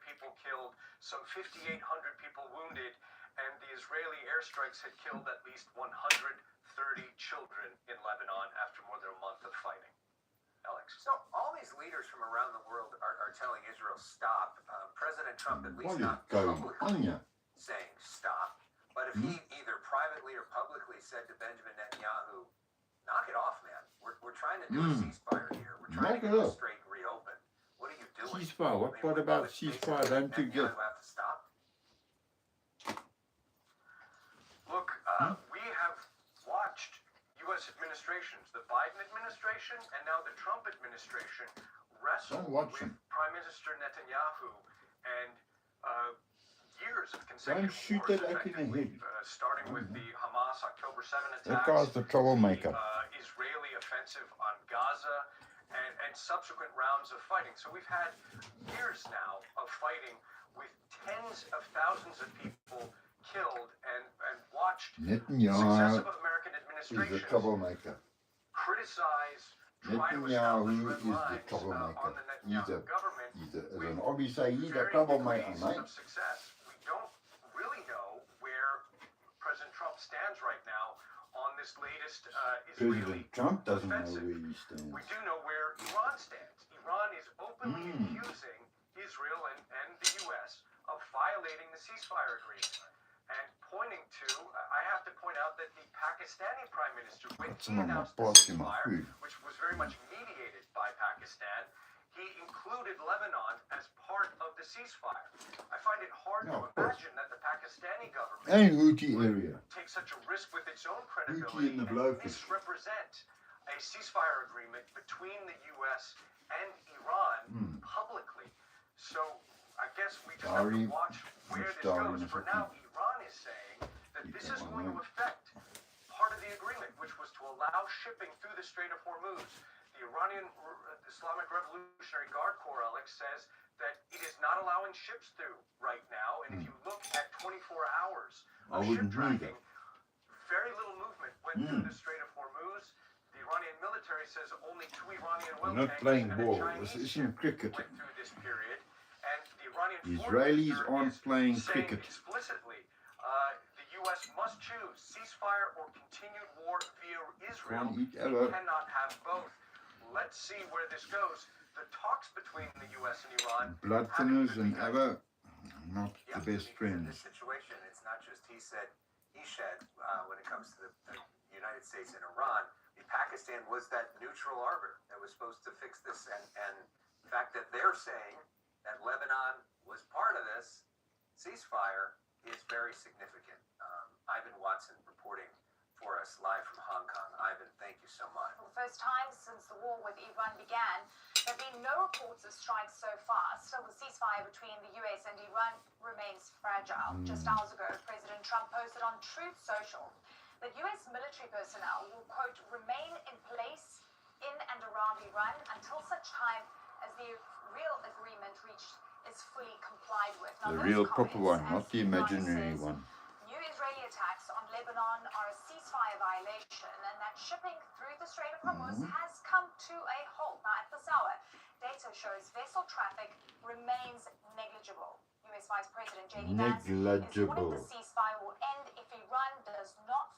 people killed, some 5,800 people wounded, and the Israeli airstrikes had killed at least 130 children in Lebanon after more than a month of fighting. Alex. So all these leaders from around the world are telling Israel stop. President Trump, at What least is not going publicly, on here? saying stop. But if he either privately or publicly said to Benjamin Netanyahu, knock it off, man. We're trying to do a ceasefire here. We're trying Knock to it get this off. straight and reopen. What are you doing? Ceasefire. What part would about basically ceasefire don't you get? Netanyahu have to stop? Look, we have watched U.S. administrations, the Biden administration and now the Trump administration, wrestle Don't watch with them. Prime Minister Netanyahu and years of consecutive shoot wars, that act in the effectively, head. starting with the Hamas October 7 attacks, That guy's the troublemaker. the Israeli offensive on Gaza, and subsequent rounds of fighting. So we've had years now of fighting with tens of thousands of people killed and watched Netanyahu successive American is the administrations troublemaker. criticize, try to Netanyahu establish red is the lines troublemaker. on the Netanyahu government. As an hobby say, he's a Varying troublemaker, degrees mate. of success. We don't really know where President Trump stands right now on this latest Israeli President Trump doesn't know offensive. where he stands. We do know where Iran stands. Iran is openly accusing Israel and the U.S. of violating the ceasefire agreement. And pointing to, I have to point out that the Pakistani Prime Minister, when he Some of my announced the parts in my ceasefire, food. which was very much mediated by Pakistan, he included Lebanon as part of the ceasefire. I find it hard No, to of course. imagine that the Pakistani government And Houthi area. take such a risk with its own Houthi credibility in the and blowfish. misrepresent a ceasefire agreement between the U.S. and Iran publicly. So I guess we just have to watch where this goes. For now, Iran is saying that this is going to affect part of the agreement, which was to allow shipping through the Strait of Hormuz. The Iranian Islamic Revolutionary Guard Corps, Alex, says that it is not allowing ships through right now. And if you look at 24 hours of ship tracking, very little movement went through the Strait of Hormuz. The Iranian military says only 2 Iranian oil They're not tankers playing and a ball. Chinese This ship isn't cricket. went through this period. And the Iranian Israelis aren't playing saying cricket. explicitly the U.S. must choose ceasefire or continued war via Israel. Can't eat We ever. cannot have both. Let's see where this goes. The talks between the U.S. and Iran Blood haven't thinners even and begun. ever not Yeah, the best because in friends. this situation, it's not just he said, he said when it comes to the United States and Iran. Pakistan was that neutral arbiter that was supposed to fix this, and the fact that they're saying that Lebanon was part of this ceasefire is very significant. Ivan Watson reporting for us live from Hong Kong. Ivan, thank you so much. For the first time since the war with Iran began, there have been no reports of strikes so far. Still, the ceasefire between the US and Iran remains fragile. Just hours ago, President Trump posted on Truth Social that US military personnel will, quote, remain in place in and around Iran until such time as the real agreement reached is fully complied with. Now, The those real proper comments, one, not as the Iran imaginary says, one. new Israeli attacks on Lebanon are a ceasefire violation, and that shipping through the Strait of Hormuz has come to a halt. Now, at this hour, data shows vessel traffic remains negligible. US Vice President J.D. Vance is warning the ceasefire will end if Iran does not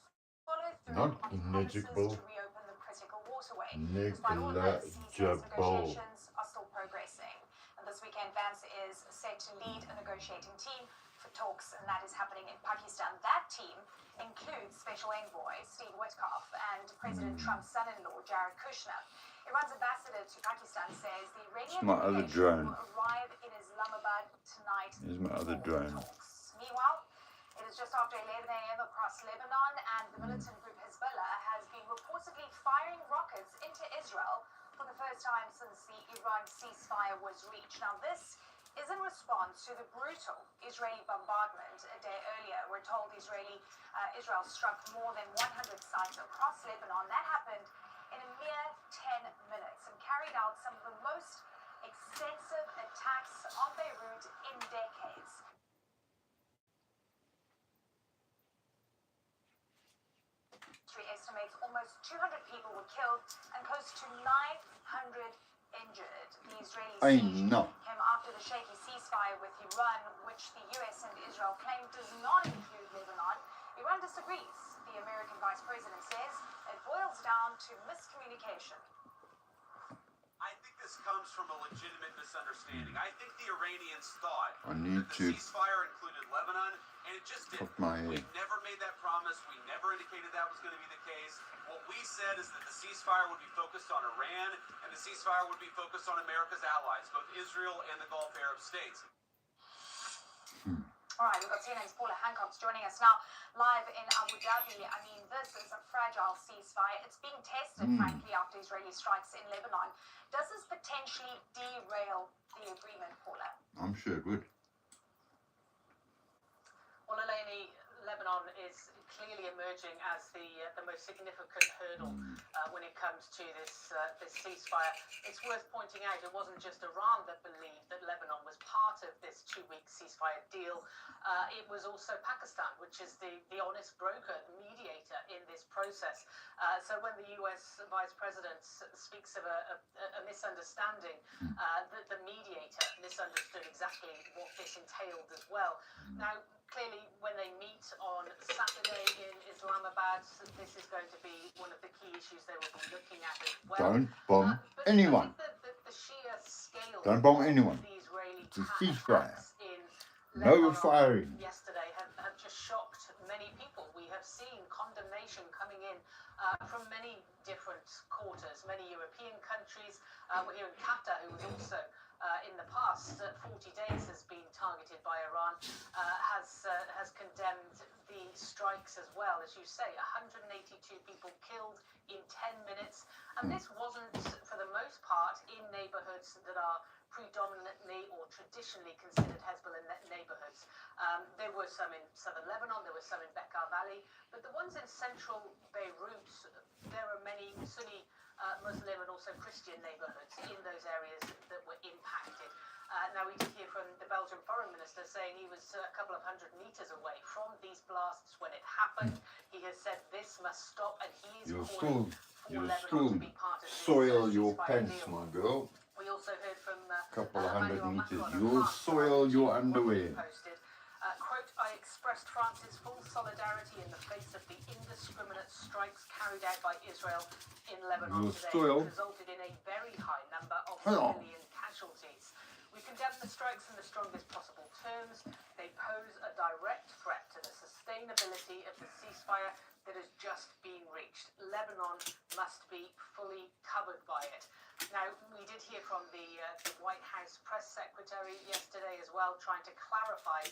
follow through Not on promises negligible. to reopen the critical waterway. Despite all of this, he says Negligible. negotiations are still progressing. And this weekend, Vance is set to lead a negotiating team for talks, and that is happening in Pakistan. That team includes Special Envoy Steve Witkoff and President Trump's son-in-law, Jared Kushner. Iran's ambassador to Pakistan says the Iranian my other delegation drone. will arrive in Islamabad tonight. Here's my other for drone. talks. Meanwhile, it is just after 11 a.m. across Lebanon, and the militant group Hezbollah has been reportedly firing rockets into Israel for the first time since the Iran ceasefire was reached. Now, this is in response to the brutal Israeli bombardment a day earlier. We're told Israel struck more than 100 sites across Lebanon. That happened in a mere 10 minutes and carried out some of the most extensive attacks on Beirut in decades. Estimates almost 200 people were killed and close to 900 injured. The Israeli siege came after the shaky ceasefire with Iran, which the US and Israel claim does not include Lebanon. Iran disagrees. The American vice president says it boils down to miscommunication. I think this comes from a legitimate misunderstanding. I think the Iranians thought I need that the to ceasefire included Lebanon, and it just didn't. cut my We hair. never made that promise. We never indicated that was going to be the case. What we said is that the ceasefire would be focused on Iran, and the ceasefire would be focused on America's allies, both Israel and the Gulf Arab states. All right, we've got CNN's Paula Hancock's joining us now live in Abu Dhabi. I mean, this is a fragile ceasefire. It's being tested, frankly, after Israeli strikes in Lebanon. Does this potentially derail the agreement, Paula? I'm sure it would. Well, Eleni, Lebanon is clearly emerging as the most significant hurdle when it comes to this ceasefire. It's worth pointing out it wasn't just Iran that believed that Lebanon was part of this 2-week ceasefire deal. It was also Pakistan, which is the honest broker, the mediator in this process. So when the US Vice President speaks of a misunderstanding, the mediator misunderstood exactly what this entailed as well. Now, clearly, when they meet on Saturday in Islamabad, this is going to be one of the key issues they will be looking at as well. Don't bomb But anyone. I think the sheer scale Don't bomb of anyone. the Israeli It's a ceasefire. attacks in No Lebanon firing. yesterday have just shocked many people. We have seen condemnation coming in from many different quarters, many European countries. We're here in Qatar, who was also in the past 40 days has been targeted by Iran, has condemned the strikes as well. As you say, 182 people killed in 10 minutes. And this wasn't, for the most part, in neighborhoods that are predominantly or traditionally considered Hezbollah neighborhoods. There were some in southern Lebanon, there were some in Bekaa Valley, but the ones in central Beirut, there are many Sunni Muslim and also Christian neighborhoods in those areas that were impacted. Now, we did hear from the Belgian foreign minister saying he was a couple of 100 meters away from these blasts when it happened. He has said this must stop, and he is calling for Lebanon to be part of this soil your ceasefire pants, deal. my girl. We also heard from Couple of 100 Emmanuel meters. Macron of You'll France, soil your underwear. posted, quote, I expressed France's full solidarity in the face of the indiscriminate strikes carried out by Israel in Lebanon You'll today, soil. which resulted in a very high number of Hello. civilian casualties. We condemn the strikes in the strongest possible terms. They pose a direct threat to the sustainability of the ceasefire that has just been reached. Lebanon must be fully covered by it. Now, we did hear from the White House press secretary yesterday as well, trying to clarify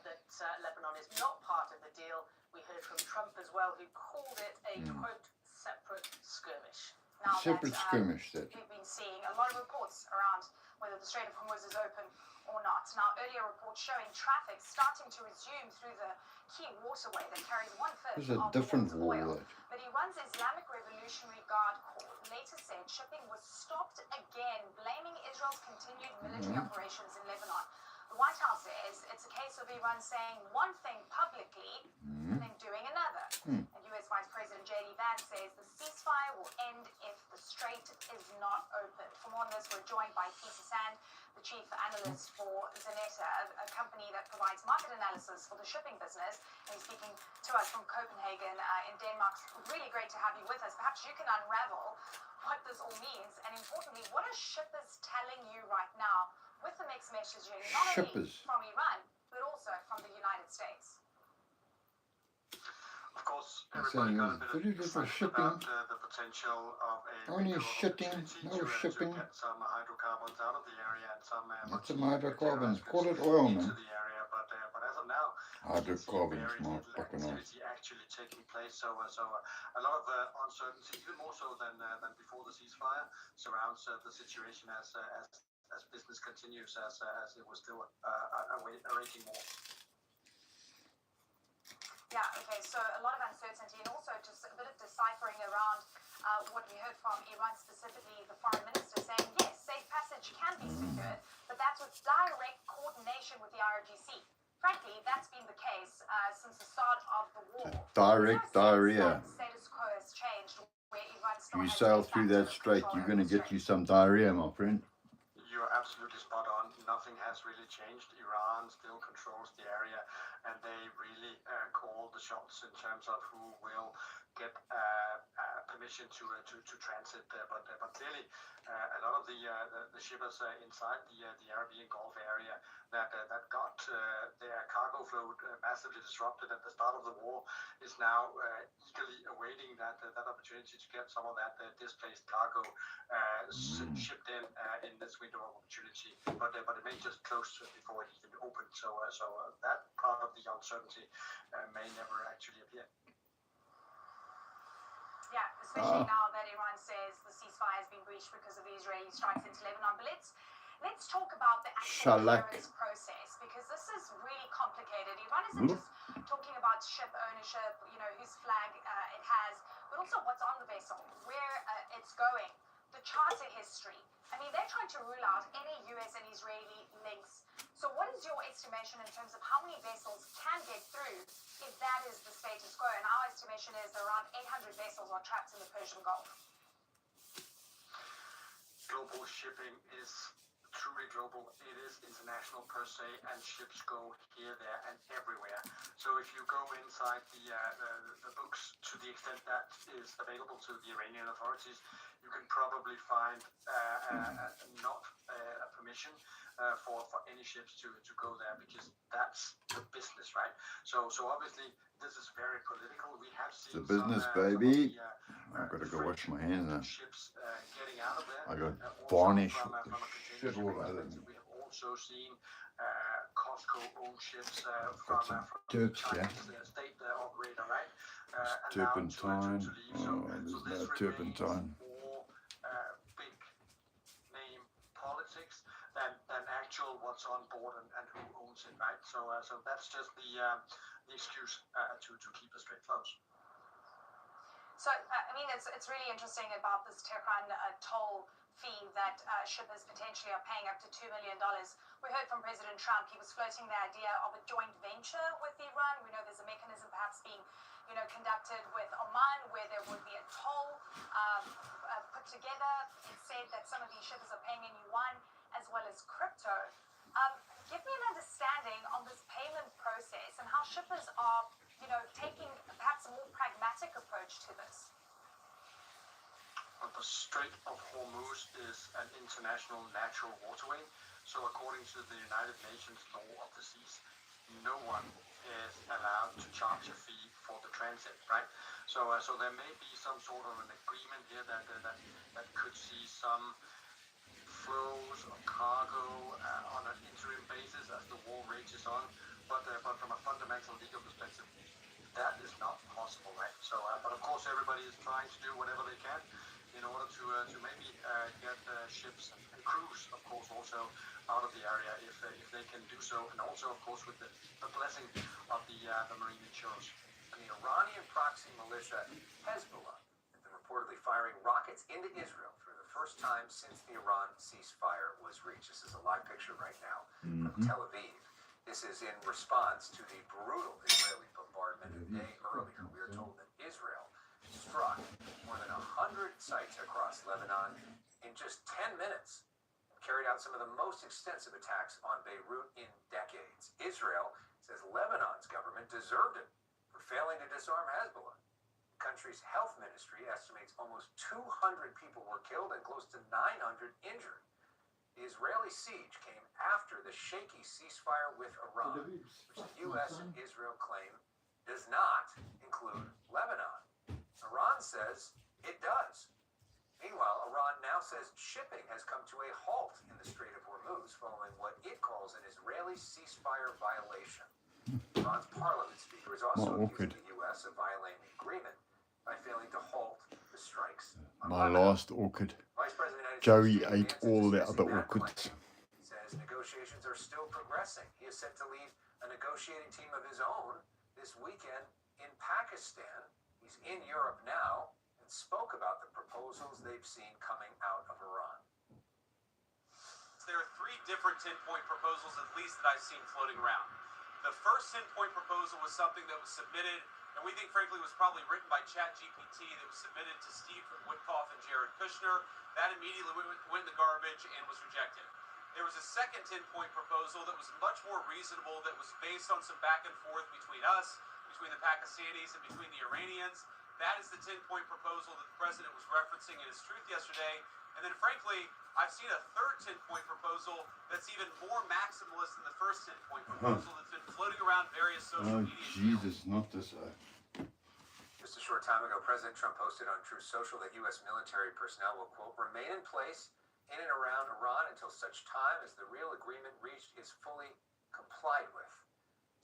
that Lebanon is not part of the deal. We heard from Trump as well, who called it a, quote, separate skirmish. Now Separate that, skirmish, that. we've been seeing a lot of reports around whether the Strait of Hormuz is open or not. Now, earlier reports showing traffic starting to resume through the key waterway that carries 1/5 This is a of different the world's war, oil. that. But Iran's Islamic Revolutionary Guard Corps later said shipping was stopped again, blaming Israel's continued military operations in Lebanon. The White House says it's a case of Iran saying one thing publicly and then doing another. And US Vice President J.D. Vance says the ceasefire will end if the strait is not open. For more on this, we're joined by Peter Sand, the chief analyst for Zanetta, a company that provides market analysis for the shipping business. And he's speaking to us from Copenhagen in Denmark. Really great to have you with us. Perhaps you can unravel what this all means, and importantly, what are shippers telling you right now with the mixed messaging, not only from Iran, but also from the United States? Of course, I'm everybody saying got a it's bit very different excited shipping. about the potential of a Only window of shipping, opportunity no to shipping. get some hydrocarbons out of the area and some That's some much hydrocarbons. materialized Call it goods oil, into man. the area. But as of now, Hydrocarbons, very my little fucking ass. activity actually taking place. So a lot of uncertainty, even more so than before the ceasefire, surrounds the situation as business continues, as it was still awaiting more. Yeah, okay, so a lot of uncertainty and also just a bit of deciphering around what we heard from Iran, specifically the foreign minister saying, yes, safe passage can be secured, but that's with direct coordination with the IRGC. Frankly, that's been the case since the start of the war. Direct diarrhea. Status quo has changed, where Iran still You has sail de through facto that strait, control you're over going to the get you strait. some diarrhea, my friend. You're absolutely spot on. Nothing has really changed. Iran still controls the area, and they really call the shots in terms of who will get permission to transit there. But clearly, a lot of the shippers inside the Arabian Gulf area that got their cargo flow massively disrupted at the start of the war is now eagerly awaiting that opportunity to get some of that displaced cargo shipped in this window of opportunity. But it may just close before it even opened. So that part of the uncertainty may never actually appear. Yeah, especially now that Iran says the ceasefire has been breached because of the Israeli strikes into Lebanon. But let's talk about the actual clearance process, because this is really complicated. Iran isn't just talking about ship ownership, whose flag it has, but also what's on the vessel, where it's going, the charter history. I mean, they're trying to rule out any US and Israeli links. So what is your estimation in terms of how many vessels can get through if that is the status quo? And our estimation is that around 800 vessels are trapped in the Persian Gulf. Global shipping is truly global. It is international per se, and ships go here, there, and everywhere. So if you go inside the books, to the extent that is available to the Iranian authorities, you can probably find not a permission for any ships to go there, because that's the business, right? So obviously this is very political. We have seen the business, baby. I've got to go wash my hands now. Ships getting out of there. I got also varnish from with a the shit all over me. We have also seen Costco-owned ships Got from some Turks here. Chinese state operator, right? It's Allowed turpentine. to leave. Oh, So there's this no turpentine. remains more big name politics than actual what's on board and who owns it, right? So that's just the excuse to keep the strait closed. So, I mean, it's really interesting about this Tehran toll fee that shippers potentially are paying up to $2 million. We heard from President Trump, he was floating the idea of a joint venture with Iran. We know there's a mechanism perhaps being, conducted with Oman where there would be a toll put together. It said that some of these shippers are paying in yuan as well as crypto. Give me an understanding on this payment process and how shippers are taking perhaps a more pragmatic approach to this. The Strait of Hormuz is an international natural waterway. So according to the United Nations law of the seas, no one is allowed to charge a fee for the transit, right? So there may be some sort of an agreement here that could see some flows of cargo on an interim basis as the war rages on. But from a fundamental legal perspective, that is not possible, right? So, but of course, everybody is trying to do whatever they can in order to maybe get ships and crews, of course, also out of the area if they can do so, and also, of course, with the blessing of the marine insurers. And the Iranian proxy militia Hezbollah has been reportedly firing rockets into Israel for the first time since the Iran ceasefire was reached. This is a live picture right now from Tel Aviv. This is in response to the brutal Israeli bombardment a day earlier. We are told that Israel struck more than 100 sites across Lebanon in just 10 minutes and carried out some of the most extensive attacks on Beirut in decades. Israel says Lebanon's government deserved it for failing to disarm Hezbollah. The country's health ministry estimates almost 200 people were killed and close to 900 injured. The Israeli siege came after the shaky ceasefire with Iran, which the U.S. and Israel claim does not include Lebanon. Iran says it does. Meanwhile, Iran now says shipping has come to a halt in the Strait of Hormuz following what it calls an Israeli ceasefire violation. Iran's parliament speaker is also accusing the U.S. of violating the agreement by failing to halt the strikes. My last orchid. Vice President of the United Joey States, ate Vance, all is the dismissing other that orchids. claim. He says negotiations are still progressing. He is set to lead a negotiating team of his own this weekend in Pakistan. He's in Europe now and spoke about the proposals they've seen coming out of Iran. There are 3 different 10-point proposals, at least, that I've seen floating around. The first 10-point proposal was something that was submitted, and we think, frankly, was probably written by ChatGPT, that was submitted to Steve Witkoff and Jared Kushner. That immediately went in the garbage and was rejected. There was a second 10-point proposal that was much more reasonable, that was based on some back and forth between us, between the Pakistanis, and between the Iranians. That is the 10-point proposal that the president was referencing in his truth yesterday. And then, frankly, I've seen a third 10-point proposal that's even more maximalist than the first 10-point proposal that's been floating around various social media Jesus, not this. Just a short time ago, President Trump posted on Truth Social that U.S. military personnel will, quote, remain in place in and around Iran until such time as the real agreement reached is fully complied with.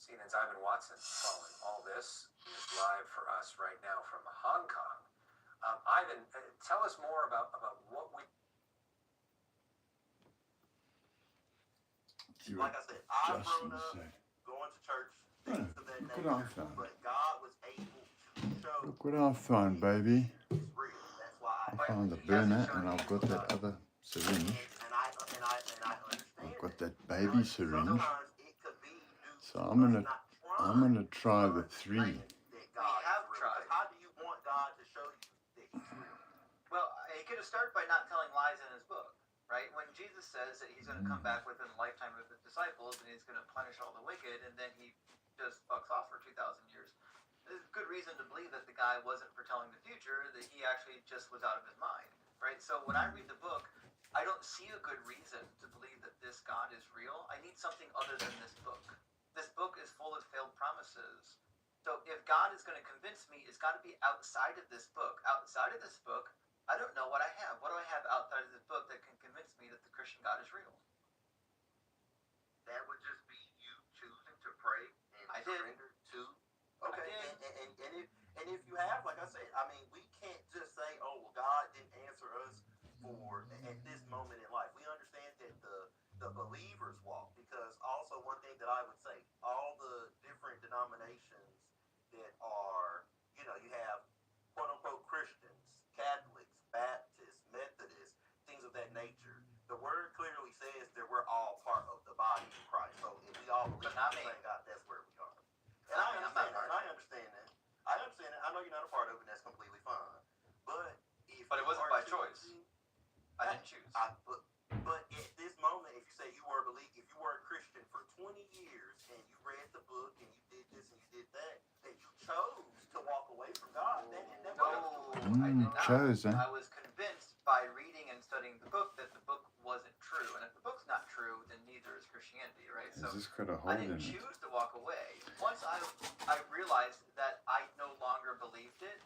CNN's Ivan Watson following all this. He is live for us right now from Hong Kong. Ivan, tell us more about what we... Like I said, I've grown up going to church, things of that nature, but God was able to show... Look what I found, baby. It's real. That's why I found the burner and I've got that other syringe. And I understand. I've got that baby syringe. Sometimes it could be So I'm gonna try the 3. We have tried. How do you want God to show you that He's real? Well, he could have started by not telling lies in his book, right? When Jesus says that he's going to come back within a lifetime of his disciples and he's going to punish all the wicked, and then he just fucks off for 2,000 years. There's good reason to believe that the guy wasn't foretelling the future, that he actually just was out of his mind, right? So when I read the book, I don't see a good reason to believe that this God is real. I need something other than this book. This book is full of failed promises. So if God is going to convince me, it's got to be outside of this book. Outside of this book, I don't know what I have. What do I have outside of this book that can convince me that the Christian God is real? That would just be you choosing to pray and I did. surrender to. Okay, and if you have, like I said, I mean, we can't just say, oh, well, God didn't answer us for at this moment in life. We understand that the believers walk, because also one thing that I would say, all the different denominations that are, you know, you have quote unquote Christians, Catholics, Baptists, Methodists, things of that nature. The word clearly says that we're all part of the body of Christ. So if we all believe in the same God, that's where we are. And I understand that. I understand that. I know you're not a part of it. That's completely fine. But if But it wasn't by choice. I didn't choose. But at this moment, if you say you were a believer, if you were a Christian for 20 years and you read the book and you did this and you did that, that you chose to walk away from God, then it never I did not. Chose, eh? I was convinced by reading and studying the book that the book wasn't true. And if the book's not true, then neither is Christianity, right? So Has this got a I hole in didn't it? choose to walk away. Once I realized that I no longer believed it,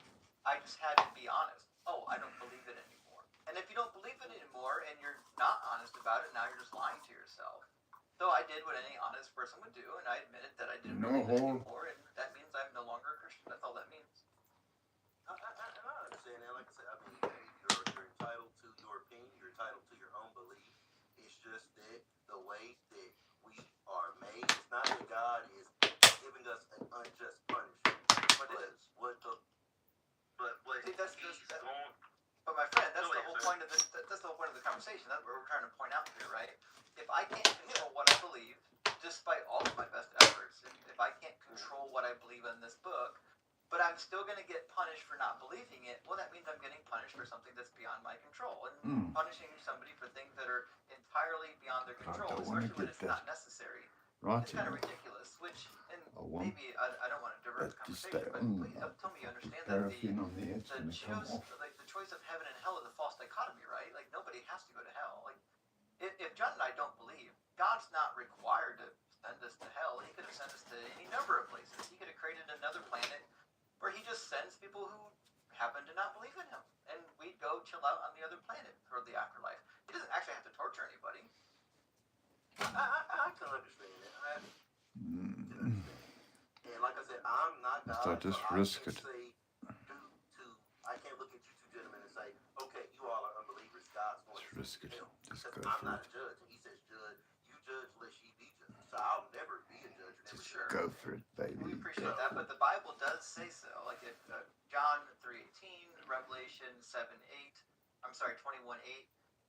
I just had to be honest. Oh, I don't believe it anymore. And if you don't believe it anymore and you're not honest about it, now you're just lying to yourself. So I did what any honest person would do, and I admitted that I didn't believe it anymore, and that means I'm no longer a Christian. That's all that means. I understand that. Like I said, I mean, you're entitled to your opinion. You're entitled to your own belief. It's just that the way that we are made, it's not that God is giving us an unjust punishment. But it is. See, But my friend, that's the whole point of this. That's the whole point of the conversation. That's what we're trying to point out here, right? If I can't control what I believe, despite all of my best efforts, if I can't control what I believe in this book, but I'm still going to get punished for not believing it, well, that means I'm getting punished for something that's beyond my control. And punishing somebody for things that are entirely beyond their control, especially when it's not necessary, Right. it's kind of ridiculous. Which, and want maybe I don't want to divert the that to conversation, stay but on. please tell me you understand that Paraffin on the edge the and come choice, off. like the choice of heaven and hell is a false dichotomy, right? Like nobody has to go to hell. Like if John and I don't believe, God's not required to send us to hell. He could have sent us to any number of places. He could have created another planet where he just sends people who happen to not believe in him, and we'd go chill out on the other planet for the afterlife. He doesn't actually have to torture anybody. I can understand that. And like I said, I'm not God. So just so risk it. I can't look at you two gentlemen and say, okay, you all are unbelievers. God's going Just to risk it. hell. Just Because go I'm for not it. a judge. And he says, judge, you judge lest ye be judged. So I'll never be a judge. Never Just sure. go for it, baby. We appreciate Go that, for but it. the Bible does say so. Like if John 3:18, Revelation 7:8, I'm sorry, 21:8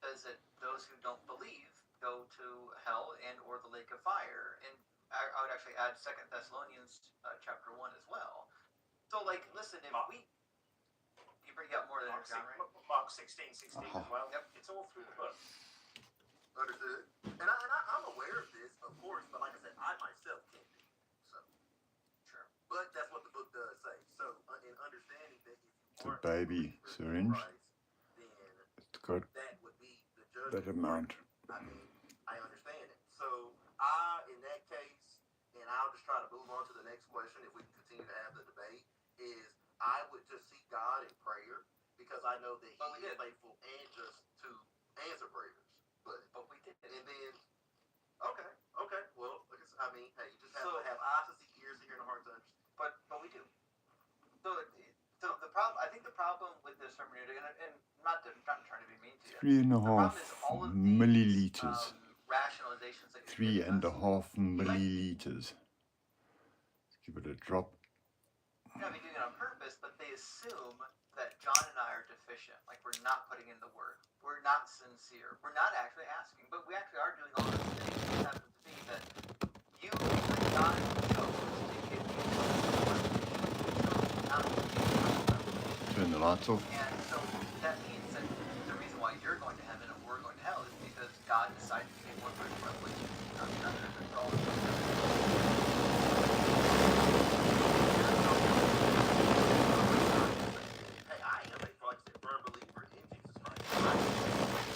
says that those who don't believe go to hell and or the lake of fire. And I would actually add 2 Thessalonians chapter 1 as well. So like, listen, if you bring out more than John, right? Mark 16:16 as well. Yep. It's all through the book. Understood. And I'm aware of this, of course, but like I said, I myself can't do it. So, Sure. but that's what the book does say. So, in understanding that if you It's a aren't baby a believer in syringe. Christ, then It's got that would be the judgment. that amount. I mean, I understand it. So, in that case, and I'll just try to move on to the next question if we can continue to have the debate, is I would just seek God in prayer because I know that He is faithful and just to answer prayers. But we did. And then, okay. Well, I mean, hey, you just have to have eyes to see, ears to hear, and a heart to understand. But we do. So the problem, I think the problem with this hermeneutic, and not trying to be mean to you. 3.5 milliliters. Rationalizations that 3.5 milliliters. Let's give it a drop. You may be doing it on purpose, but they assume that John and I are deficient. Like we're not putting in the work. We're not sincere. We're not actually asking, but we actually are doing all those things. It happens to be that you, God, chose to give me Turn the lights off. and so that means that the reason why you're going to heaven and we're going to hell is because God decided to give one person revelation. I mean, that's all. Hey, I am a firm believer in Jesus Christ.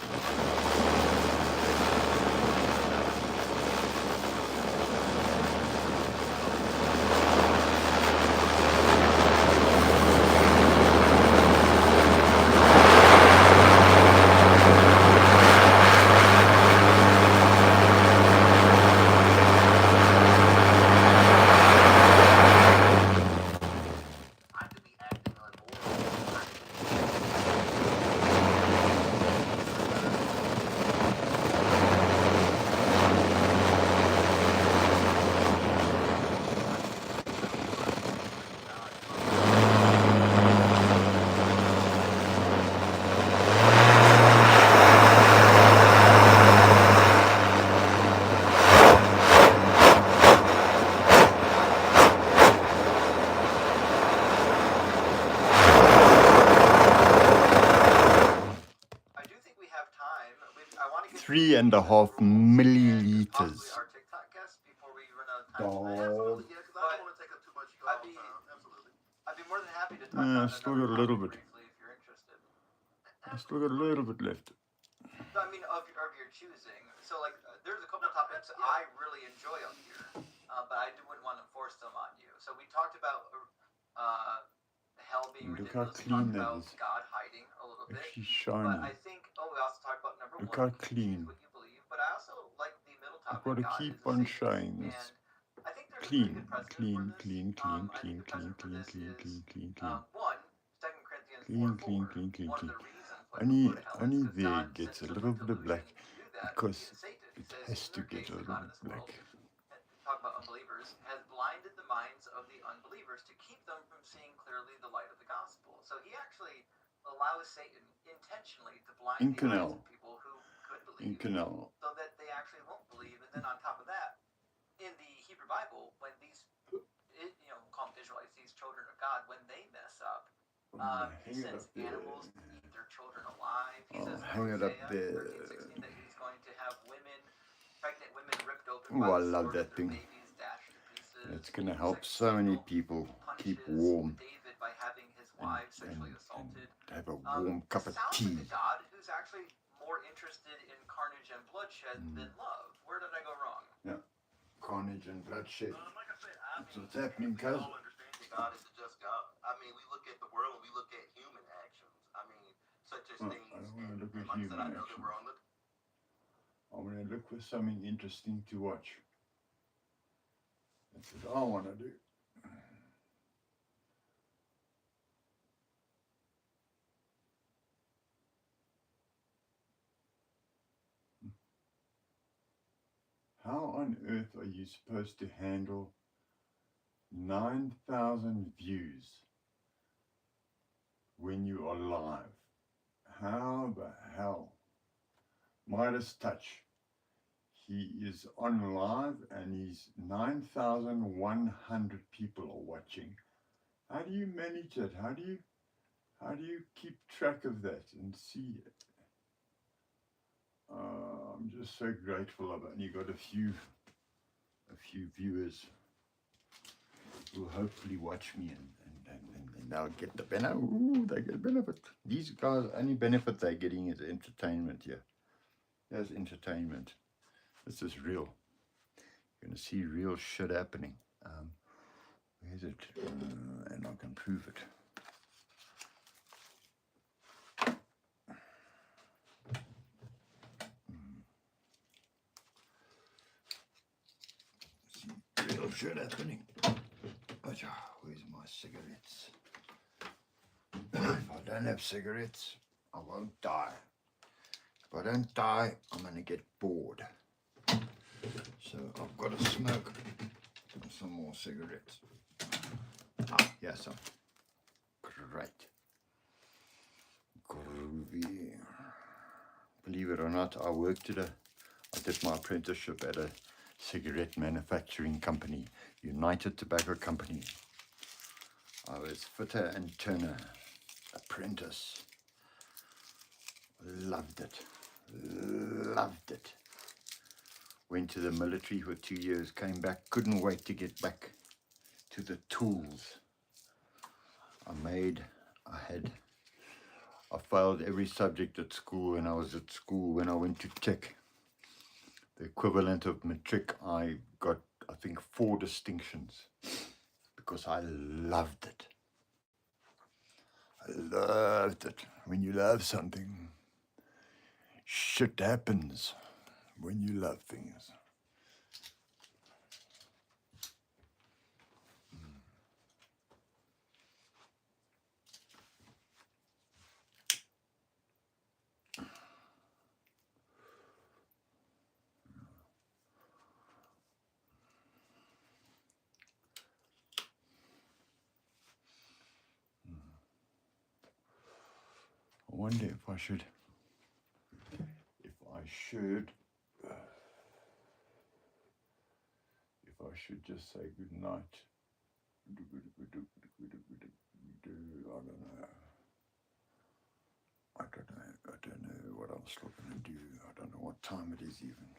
3.5 milliliters. Possibly our TikTok guest before we run out of time. Dog. Absolutely, yeah, because I don't want to take up too much of your time. Absolutely. I'd be more than happy to touch on Still another got a little topic bit. briefly if you're interested. I still got a little bit left. No, I mean of your choosing. So like, there's a couple topics I really enjoy on here, but I wouldn't want to force them on you. So we talked about hell being Look how ridiculous. We clean talked that about is. God hiding a little bit. Actually But shiny. I think, we also talked about number Look one. how You can clean. choose what you believe, but I also like the middle I've topic. got to God keep is a on Satanist. showing this. And I think there's a Clean, pretty good precedent clean, for this. clean, I clean, think clean, the clean, precedent for clean, this clean, is clean, clean, clean. one, 2 Corinthians Clean, 4:4. clean, clean, clean, One clean. of the reasons why Only, people go to hell only is 'cause there God gets sent a little bit of black delusion to do that. because It's Satan. He it says, has in to their get case, a the little God of bit this black. world, talk about unbelievers, has blinded the minds of the unbelievers to keep them from seeing clearly the light of the gospel. So he actually allows Satan intentionally to blind In the eyes canal. of people who could In believe, canal. so that they actually won't believe. And then on top of that, in the Hebrew Bible, when these, we'll call them Israelites, these children of God, when they mess up, he Hang it sends up there. animals to eat their children alive. He says in Hang it up Hosea there. 13:16 that he's going to have pregnant women ripped open Ooh, by I the love sword, that and their thing. babies dashed to pieces. It's going to help 2 so many Samuel people keep punishes warm David by having his wives sexually assaulted. and have a warm cup of Sounds tea. like a God who's actually more interested in carnage and bloodshed than love. Where did I go wrong? Yeah. Carnage and bloodshed. Like I said, That's what's happening, we cuz. all understand that God is a just God. I mean, we look at the world and we look at human actions. I mean, such as things. I don't want to look and at like I said, human I know that actions. we're on the. I want to look for something interesting to watch. That's what I want to do. How on earth are you supposed to handle 9,000 views when you are live? How the hell? Midas Touch. He is on live and he's 9,100 people are watching. How do you manage that? How do you keep track of that and see it? I'm just so grateful I've only got a few viewers who will hopefully watch me and they'll get the benefit. Ooh, they get benefit. These guys, only benefit they're getting is entertainment here. There's entertainment. This is real. You're going to see real shit happening. Where's it? And I can prove it. See real shit happening. Where's my cigarettes? If I don't have cigarettes, I won't die. If I don't die, I'm going to get bored. So I've got to smoke some more cigarettes. Yes, some. Great. Groovy. Believe it or not, I worked I did my apprenticeship at a cigarette manufacturing company, United Tobacco Company. I was fitter and turner, apprentice. Loved it. Loved it. Went to the military for 2 years, came back, couldn't wait to get back to the tools. I failed every subject at school when I was at school. When I went to tech, the equivalent of matric, I got, I think, 4 distinctions because I loved it. I loved it. When you love something, shit happens when you love things. I wonder if I should just say good night. I don't know. I don't know what else we're going to do. I don't know what time it is even.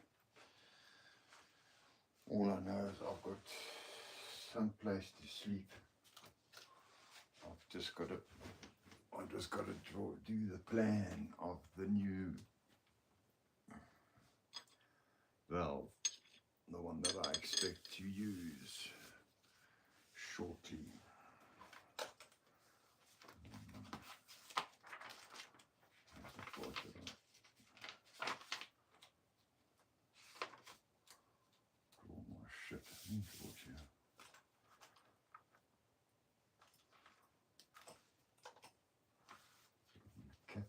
All I know is I've got some place to sleep. I just got to do the plan of the new valve, the one that I expect to use shortly. Draw my shit towards you. Okay.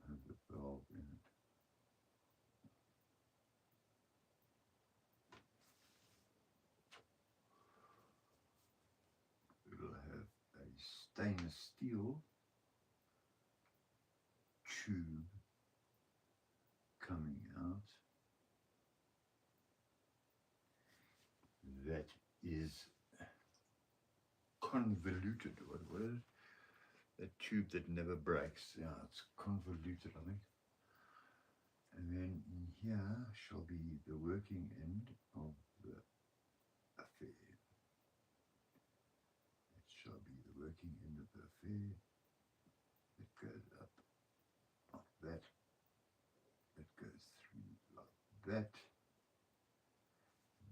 Have the valve in it. It'll have a stainless steel tube coming out that is convoluted. What is it? That tube that never breaks. Yeah, it's convoluted, I think. And then in here shall be the working end of the affair. It shall be the working end of the affair. It goes up like that. It goes through like that.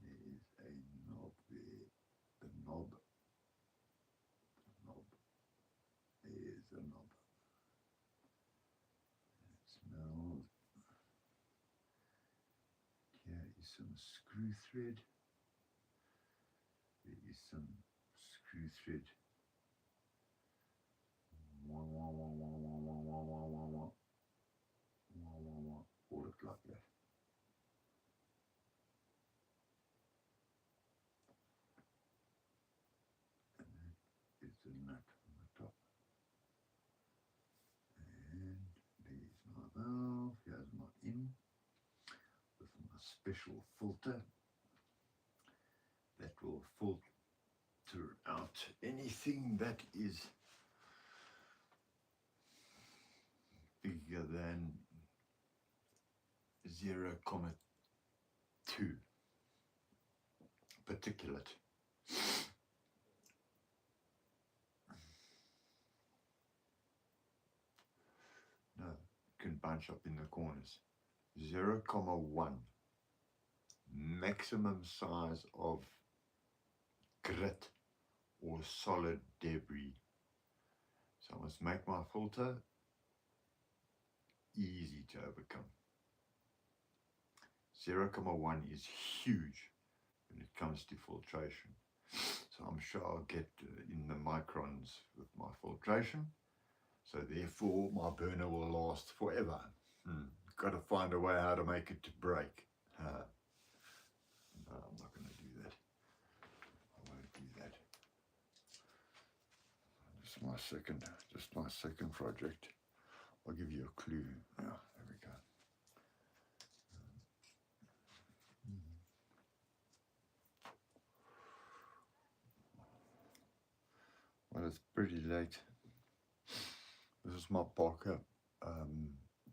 There is a knob there. The knob. There's a knob. It smells. Here is some screw thread. There is some screw thread. Wah, wah, wah, wah, wah, wah, wah, wah, wah, wah. Wah, wah, wah. Hold it like that. And that is the nut on the top. And there's my valve. Here's my in with my special filter that will filter out anything that is bigger than 0.2 particulate. No, it can bunch up in the corners. 0.1 maximum size of grit or solid debris. So I must make my filter easy to overcome. 0.1 is huge when it comes to filtration. So I'm sure I'll get in the microns with my filtration. So therefore my burner will last forever. Got to find a way how to make it to break. No, I'm not going to do that. I won't do that. Just my second project. I'll give you a clue. Yeah, there we go. Well, it's pretty late. This is my Parker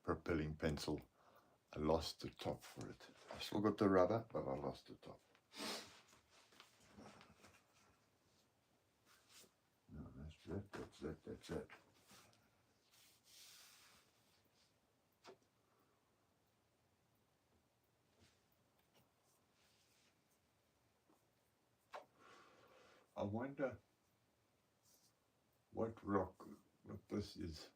propelling pencil. I lost the top for it. I still got the rubber, but I lost the top. No, that's it. I wonder what this is.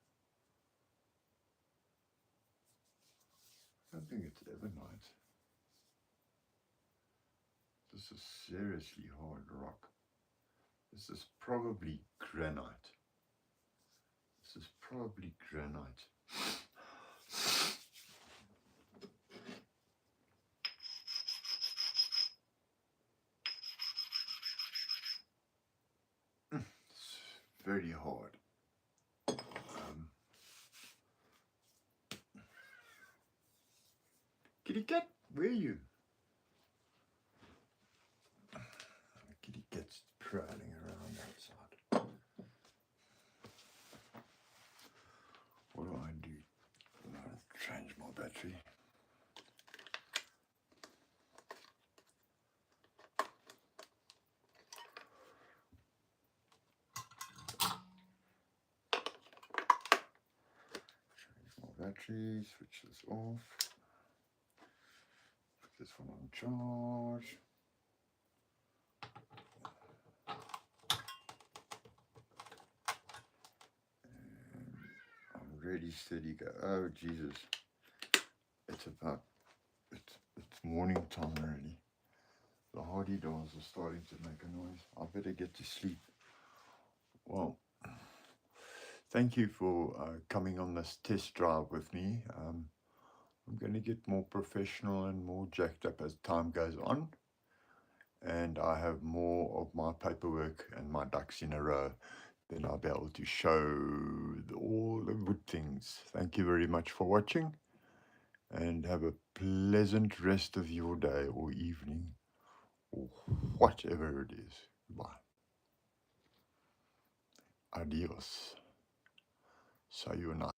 I don't think it's ebonite. This is seriously hard rock. This is probably granite. It's very hard. Kitty cat, where are you? prowling around outside. What do I do? Change my battery. Change my battery, switch this off. Put this one on charge. Ready, steady, go. Oh Jesus, it's morning time already. The hardy doors are starting to make a noise. I better get to sleep. Well, thank you for coming on this test drive with me. I'm going to get more professional and more jacked up as time goes on, and I have more of my paperwork and my ducks in a row. Then I'll be able to show all the good things. Thank you very much for watching, and have a pleasant rest of your day or evening, or whatever it is. Goodbye. Adios. Sayonara.